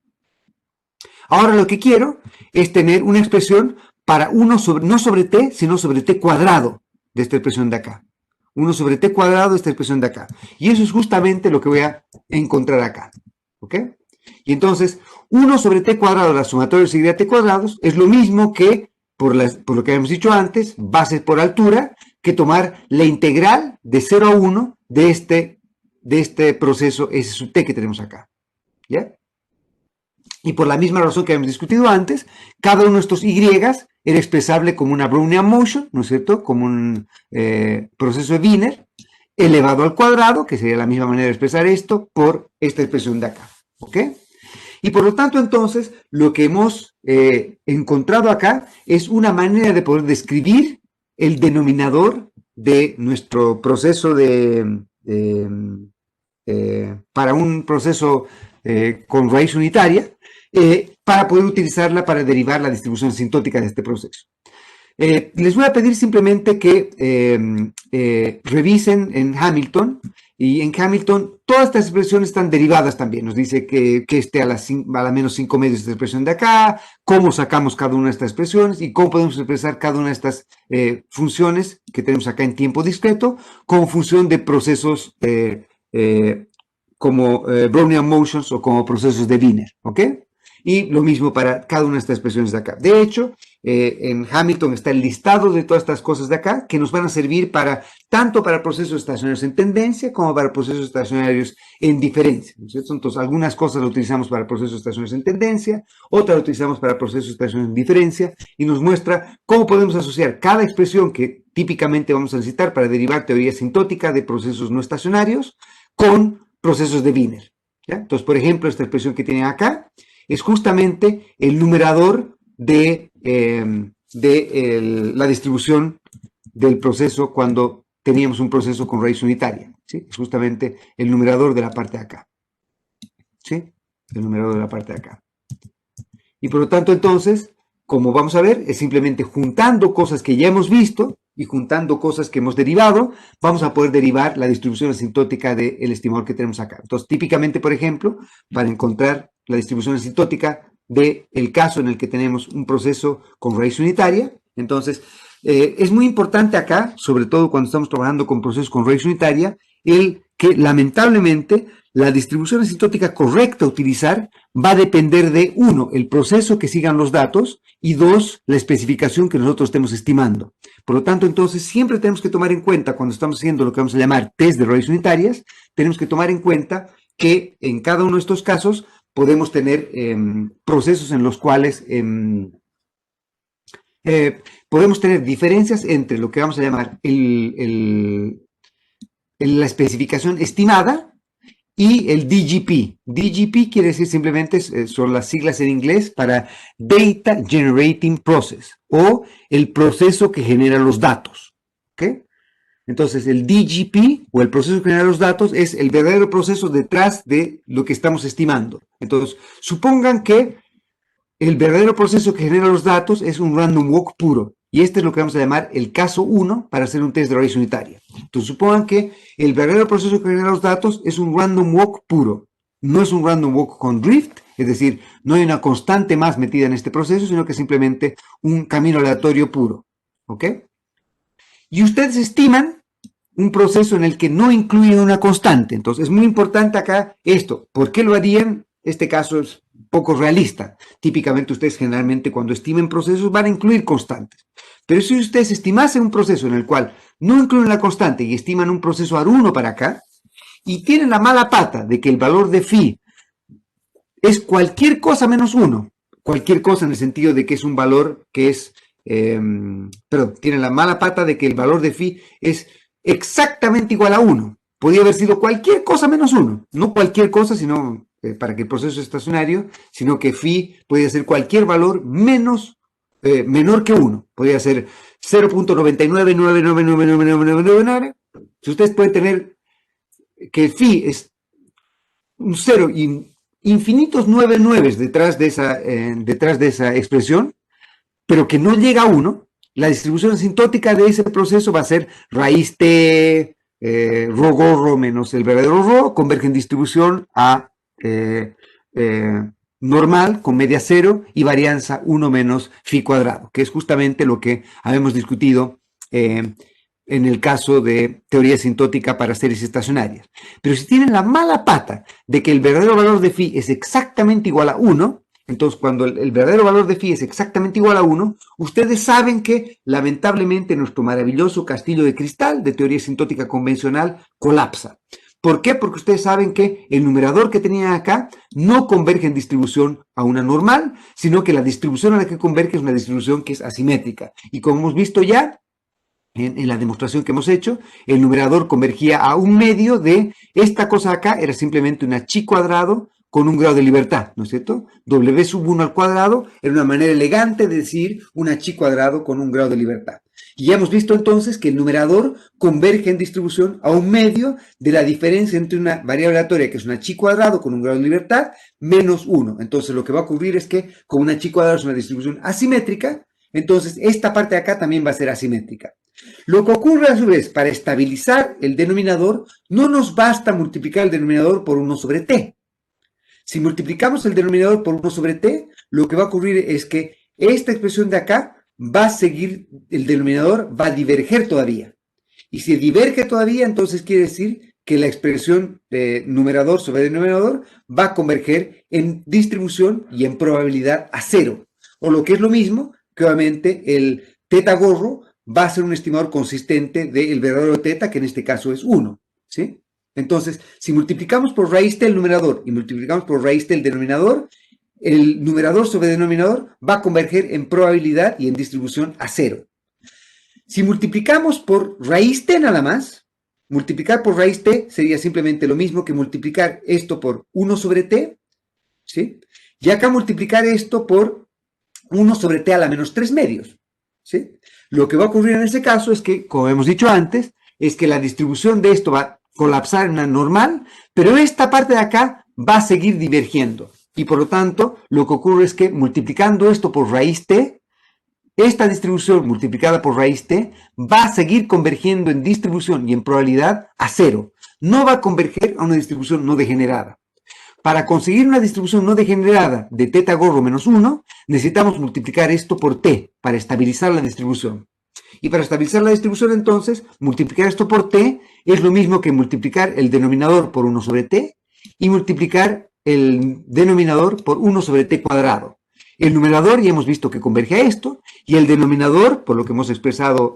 Ahora lo que quiero es tener una expresión para no sobre t, sino sobre t cuadrado de esta expresión de acá. 1 sobre t cuadrado de esta expresión de acá. Y eso es justamente lo que voy a encontrar acá. ¿Ok? Y entonces, 1 sobre t cuadrado, la sumatoria de y t cuadrados, es lo mismo que, por lo que habíamos dicho antes, bases por altura, que tomar la integral de 0 a 1 de este proceso S sub t que tenemos acá. ¿Ya? Y por la misma razón que habíamos discutido antes, cada uno de estos y era expresable como una Brownian motion, ¿no es cierto? Como un proceso de Wiener elevado al cuadrado, que sería la misma manera de expresar esto, por esta expresión de acá. ¿Ok? Y por lo tanto, entonces, lo que hemos encontrado acá es una manera de poder describir el denominador de nuestro proceso para un proceso con raíz unitaria, para poder utilizarla para derivar la distribución asintótica de este proceso. Les voy a pedir simplemente que revisen en Hamilton, y en Hamilton todas estas expresiones están derivadas también. Nos dice que esté a la menos 5 medios esta expresión de acá, cómo sacamos cada una de estas expresiones y cómo podemos expresar cada una de estas funciones que tenemos acá en tiempo discreto como función de procesos como Brownian motions o como procesos de Wiener, ¿ok? Y lo mismo para cada una de estas expresiones de acá. De hecho, en Hamilton está el listado de todas estas cosas de acá que nos van a servir tanto para procesos estacionarios en tendencia como para procesos estacionarios en diferencia, ¿no es cierto? Entonces, algunas cosas lo utilizamos para procesos estacionarios en tendencia, otras lo utilizamos para procesos estacionarios en diferencia, y nos muestra cómo podemos asociar cada expresión que típicamente vamos a necesitar para derivar teoría asintótica de procesos no estacionarios con procesos de Wiener, ¿ya? Entonces, por ejemplo, esta expresión que tienen acá es justamente el numerador de la distribución del proceso cuando teníamos un proceso con raíz unitaria, ¿sí? Es justamente el numerador de la parte de acá, ¿sí? El numerador de la parte de acá. Y por lo tanto, entonces, como vamos a ver, es simplemente juntando cosas que ya hemos visto y juntando cosas que hemos derivado, vamos a poder derivar la distribución asintótica del estimador que tenemos acá. Entonces, típicamente, por ejemplo, para encontrar la distribución asintótica del caso en el que tenemos un proceso con raíz unitaria, entonces, es muy importante acá, sobre todo cuando estamos trabajando con procesos con raíz unitaria, el que lamentablemente la distribución asintótica correcta a utilizar va a depender de, uno, el proceso que sigan los datos y dos, la especificación que nosotros estemos estimando. Por lo tanto, entonces, siempre tenemos que tomar en cuenta, cuando estamos haciendo lo que vamos a llamar test de raíces unitarias, tenemos que tomar en cuenta que en cada uno de estos casos podemos tener procesos en los cuales podemos tener diferencias entre lo que vamos a llamar la especificación estimada y el DGP. DGP quiere decir simplemente, son las siglas en inglés para Data Generating Process, o el proceso que genera los datos. ¿Ok? Entonces, el DGP, o el proceso que genera los datos, es el verdadero proceso detrás de lo que estamos estimando. Entonces, supongan que el verdadero proceso que genera los datos es un random walk puro. Y este es lo que vamos a llamar el caso 1 para hacer un test de raíz unitaria. Entonces, supongan que el verdadero proceso que genera los datos es un random walk puro. No es un random walk con drift, es decir, no hay una constante más metida en este proceso, sino que simplemente un camino aleatorio puro. ¿Ok? Y ustedes estiman un proceso en el que no incluyen una constante. Entonces, es muy importante acá esto. ¿Por qué lo harían? Este caso es poco realista. Típicamente ustedes generalmente cuando estimen procesos van a incluir constantes. Pero si ustedes estimasen un proceso en el cual no incluyen la constante y estiman un proceso AR1 para acá, y tienen la mala pata de que el valor de phi es cualquier cosa menos 1, cualquier cosa en el sentido de que es un valor que es, perdón, tienen la mala pata de que el valor de phi es exactamente igual a 1. Podría haber sido cualquier cosa menos 1, no cualquier cosa, sino para que el proceso es estacionario, sino que phi puede ser cualquier valor menos menor que 1. Podría ser 0.999999999. Si ustedes pueden tener que phi es un 0 y infinitos 9 nueves detrás de esa expresión, pero que no llega a 1, la distribución asintótica de ese proceso va a ser raíz t, rho gorro menos el verdadero rho, converge en distribución a normal con media 0 y varianza 1 menos phi cuadrado, que es justamente lo que habíamos discutido en el caso de teoría asintótica para series estacionarias. Pero si tienen la mala pata de que el verdadero valor de phi es exactamente igual a 1, entonces cuando el verdadero valor de phi es exactamente igual a 1, ustedes saben que lamentablemente nuestro maravilloso castillo de cristal de teoría asintótica convencional colapsa. ¿Por qué? Porque ustedes saben que el numerador que tenían acá no converge en distribución a una normal, sino que la distribución a la que converge es una distribución que es asimétrica. Y como hemos visto ya en la demostración que hemos hecho, el numerador convergía a un medio de esta cosa acá, era simplemente una chi cuadrado con un grado de libertad, ¿no es cierto? W sub 1 al cuadrado era una manera elegante de decir una chi cuadrado con un grado de libertad. Y ya hemos visto entonces que el numerador converge en distribución a un medio de la diferencia entre una variable aleatoria, que es una chi cuadrado con un grado de libertad, menos 1. Entonces lo que va a ocurrir es que, como una chi cuadrado es una distribución asimétrica, entonces esta parte de acá también va a ser asimétrica. Lo que ocurre a su vez, para estabilizar el denominador, no nos basta multiplicar el denominador por 1 sobre t. Si multiplicamos el denominador por 1 sobre t, lo que va a ocurrir es que esta expresión de acá va a seguir, el denominador va a diverger todavía. Y si diverge todavía, entonces quiere decir que la expresión de numerador sobre denominador va a converger en distribución y en probabilidad a 0. O lo que es lo mismo, que obviamente el teta gorro va a ser un estimador consistente del verdadero teta, que en este caso es 1. ¿Sí? Entonces, si multiplicamos por raíz t el numerador y multiplicamos por raíz t el denominador, el numerador sobre denominador va a converger en probabilidad y en distribución a 0. Si multiplicamos por raíz t nada más, multiplicar por raíz t sería simplemente lo mismo que multiplicar esto por 1 sobre t, ¿sí? Y acá multiplicar esto por 1 sobre t a la menos 3 medios, ¿sí? Lo que va a ocurrir en ese caso es que, como hemos dicho antes, es que la distribución de esto va a colapsar en una normal, pero esta parte de acá va a seguir divergiendo. Y por lo tanto, lo que ocurre es que multiplicando esto por raíz t, esta distribución multiplicada por raíz t va a seguir convergiendo en distribución y en probabilidad a 0. No va a converger a una distribución no degenerada. Para conseguir una distribución no degenerada de teta gorro menos 1, necesitamos multiplicar esto por t para estabilizar la distribución. Y para estabilizar la distribución, entonces, multiplicar esto por t es lo mismo que multiplicar el denominador por 1 sobre t y multiplicar el denominador por 1 sobre t cuadrado. El numerador ya hemos visto que converge a esto, y el denominador, por lo que hemos expresado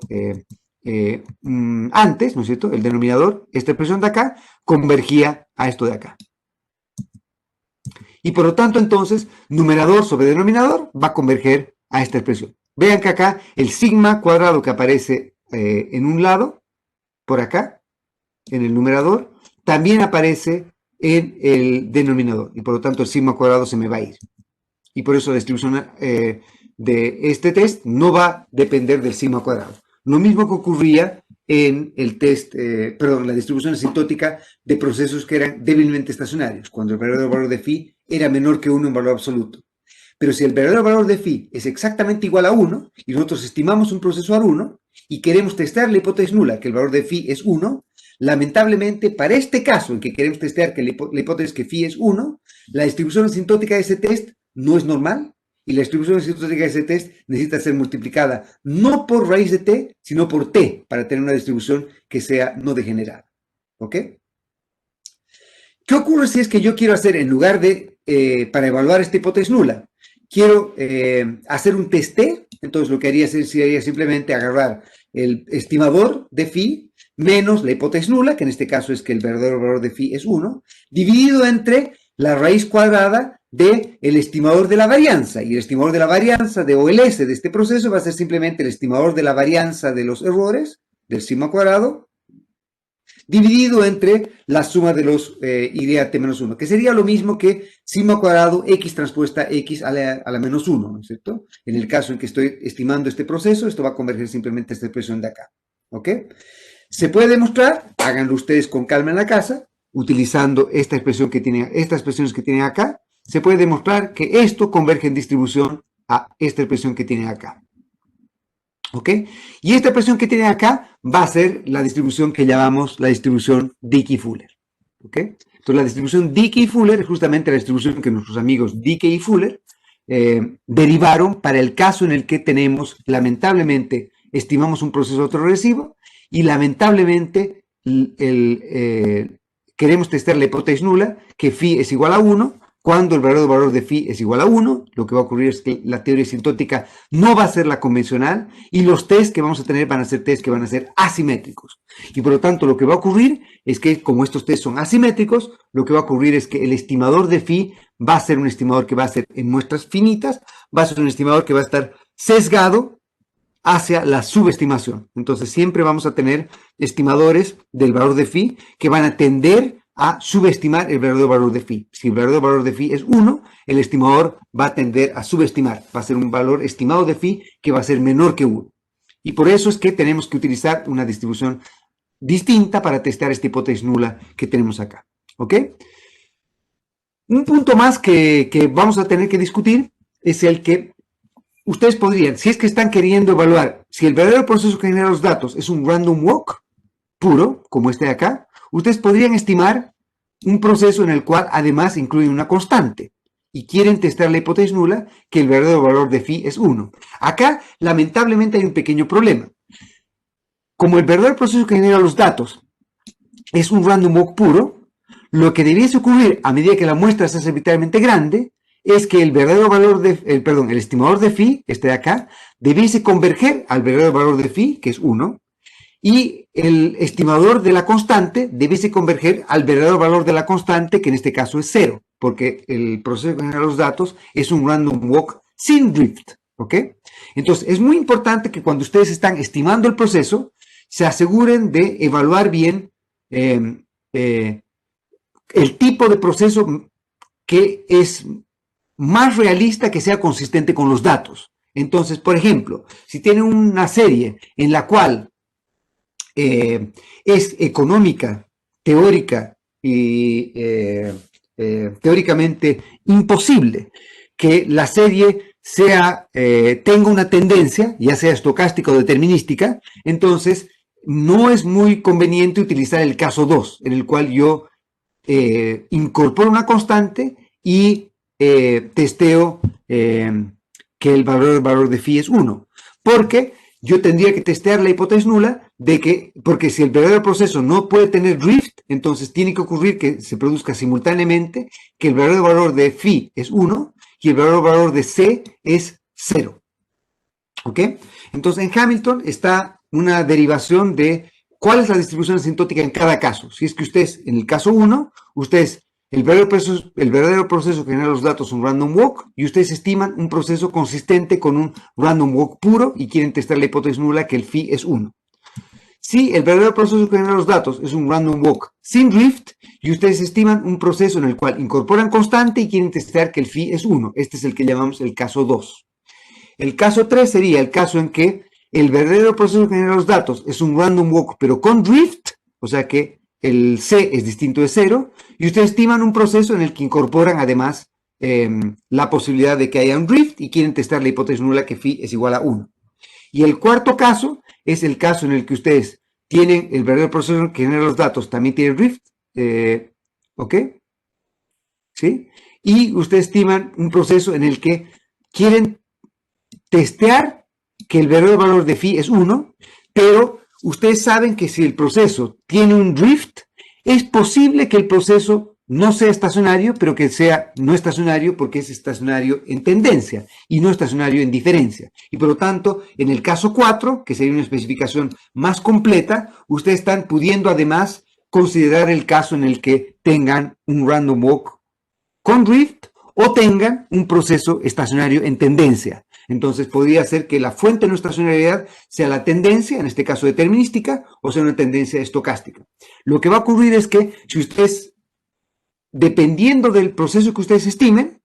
antes, ¿no es cierto? El denominador, esta expresión de acá, convergía a esto de acá. Y por lo tanto, entonces, numerador sobre denominador va a converger a esta expresión. Vean que acá el sigma cuadrado que aparece en un lado, por acá, en el numerador, también aparece en el denominador. Y por lo tanto, el sigma cuadrado se me va a ir. Y por eso la distribución de este test no va a depender del sigma cuadrado. Lo mismo que ocurría en el test, la distribución asintótica de procesos que eran débilmente estacionarios, cuando el verdadero valor de phi era menor que 1 en valor absoluto. Pero si el verdadero valor de phi es exactamente igual a 1, y nosotros estimamos un proceso R1, y queremos testar la hipótesis nula, que el valor de phi es 1, lamentablemente, para este caso en que queremos testear que la hipótesis que phi es 1, la distribución asintótica de ese test no es normal, y la distribución asintótica de ese test necesita ser multiplicada no por raíz de t, sino por t, para tener una distribución que sea no degenerada. ¿Ok? ¿Qué ocurre si es que yo quiero hacer, en lugar de, para evaluar esta hipótesis nula, quiero hacer un test t? Entonces lo que haría sería simplemente agarrar el estimador de phi menos la hipótesis nula, que en este caso es que el verdadero valor de phi es 1, dividido entre la raíz cuadrada del estimador de la varianza. Y el estimador de la varianza de OLS de este proceso va a ser simplemente el estimador de la varianza de los errores, del sigma cuadrado, dividido entre la suma de los y de t menos 1, que sería lo mismo que sigma cuadrado x transpuesta x a la menos 1, ¿no es cierto? En el caso en que estoy estimando este proceso, esto va a converger simplemente a esta expresión de acá. ¿Ok? Se puede demostrar, háganlo ustedes con calma en la casa, utilizando esta expresión que tiene, estas expresiones que tienen acá, se puede demostrar que esto converge en distribución a esta expresión que tienen acá. ¿Ok? Y esta expresión que tienen acá va a ser la distribución que llamamos la distribución Dickey-Fuller. ¿Ok? Entonces la distribución Dickey-Fuller es justamente la distribución que nuestros amigos Dickey y Fuller derivaron para el caso en el que tenemos, lamentablemente, estimamos un proceso autoregresivo y lamentablemente queremos testar la hipótesis nula, que phi es igual a 1, cuando el verdadero valor de phi es igual a 1, lo que va a ocurrir es que la teoría asintótica no va a ser la convencional y los test que vamos a tener van a ser test que van a ser asimétricos. Y por lo tanto lo que va a ocurrir es que como estos test son asimétricos, lo que va a ocurrir es que el estimador de phi va a ser un estimador que va a ser en muestras finitas, va a ser un estimador que va a estar sesgado hacia la subestimación. Entonces siempre vamos a tener estimadores del valor de phi que van a tender a subestimar el verdadero valor de phi. Si el verdadero valor de phi es 1, el estimador va a tender a subestimar. Va a ser un valor estimado de phi que va a ser menor que 1. Y por eso es que tenemos que utilizar una distribución distinta para testear esta hipótesis nula que tenemos acá. ¿Ok? Un punto más que vamos a tener que discutir es el que ustedes podrían, si es que están queriendo evaluar si el verdadero proceso que genera los datos es un random walk puro, como este de acá, ustedes podrían estimar un proceso en el cual además incluye una constante y quieren testar la hipótesis nula que el verdadero valor de phi es 1. Acá, lamentablemente, hay un pequeño problema. Como el verdadero proceso que genera los datos es un random walk puro, lo que debiese ocurrir a medida que la muestra se hace arbitrariamente grande es que el verdadero valor de, el estimador de phi, este de acá, debiese converger al verdadero valor de phi, que es 1, y el estimador de la constante debiese converger al verdadero valor de la constante, que en este caso es 0, porque el proceso que genera los datos es un random walk sin drift. ¿Ok? Entonces, es muy importante que cuando ustedes están estimando el proceso, se aseguren de evaluar bien el tipo de proceso que es más realista, que sea consistente con los datos. Entonces, por ejemplo, si tienen una serie en la cual es económica, teórica y teóricamente imposible que la serie tenga una tendencia, ya sea estocástica o determinística, entonces no es muy conveniente utilizar el caso 2, en el cual yo incorporo una constante y testeo que el valor de phi es 1, porque yo tendría que testear la hipótesis nula de que, porque si el verdadero proceso no puede tener drift, entonces tiene que ocurrir que se produzca simultáneamente que el verdadero valor de phi es 1 y el verdadero valor de c es 0. ¿Ok? Entonces en Hamilton está una derivación de cuál es la distribución asintótica en cada caso. Si es que ustedes, en el caso 1, ustedes, el verdadero proceso que genera los datos es un random walk y ustedes estiman un proceso consistente con un random walk puro y quieren testar la hipótesis nula que el phi es 1. Si el verdadero proceso que genera los datos es un random walk sin drift y ustedes estiman un proceso en el cual incorporan constante y quieren testar que el phi es 1. Este es el que llamamos el caso 2. El caso 3 sería el caso en que el verdadero proceso que genera los datos es un random walk pero con drift, o sea que el C es distinto de 0, y ustedes estiman un proceso en el que incorporan además la posibilidad de que haya un drift y quieren testar la hipótesis nula que phi es igual a 1. Y el cuarto caso es el caso en el que ustedes tienen el verdadero proceso que genera los datos, también tiene drift, ¿ok? ¿Sí? Y ustedes estiman un proceso en el que quieren testear que el verdadero valor de phi es 1, pero ustedes saben que si el proceso tiene un drift, es posible que el proceso no sea estacionario, pero que sea no estacionario porque es estacionario en tendencia y no estacionario en diferencia. Y por lo tanto, en el caso 4, que sería una especificación más completa, ustedes están pudiendo además considerar el caso en el que tengan un random walk con drift o tengan un proceso estacionario en tendencia. Entonces podría ser que la fuente de no estacionalidad sea la tendencia, en este caso determinística, o sea una tendencia estocástica. Lo que va a ocurrir es que si ustedes, dependiendo del proceso que ustedes estimen,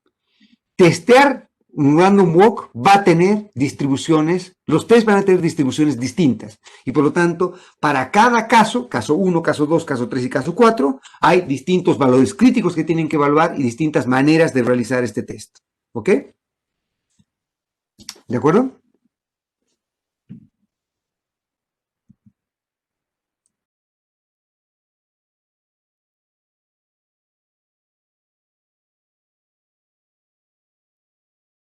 testear un random walk va a tener distribuciones, los test van a tener distribuciones distintas. Y por lo tanto, para cada caso, caso 1, caso 2, caso 3 y caso 4, hay distintos valores críticos que tienen que evaluar y distintas maneras de realizar este test. ¿Ok? ¿De acuerdo?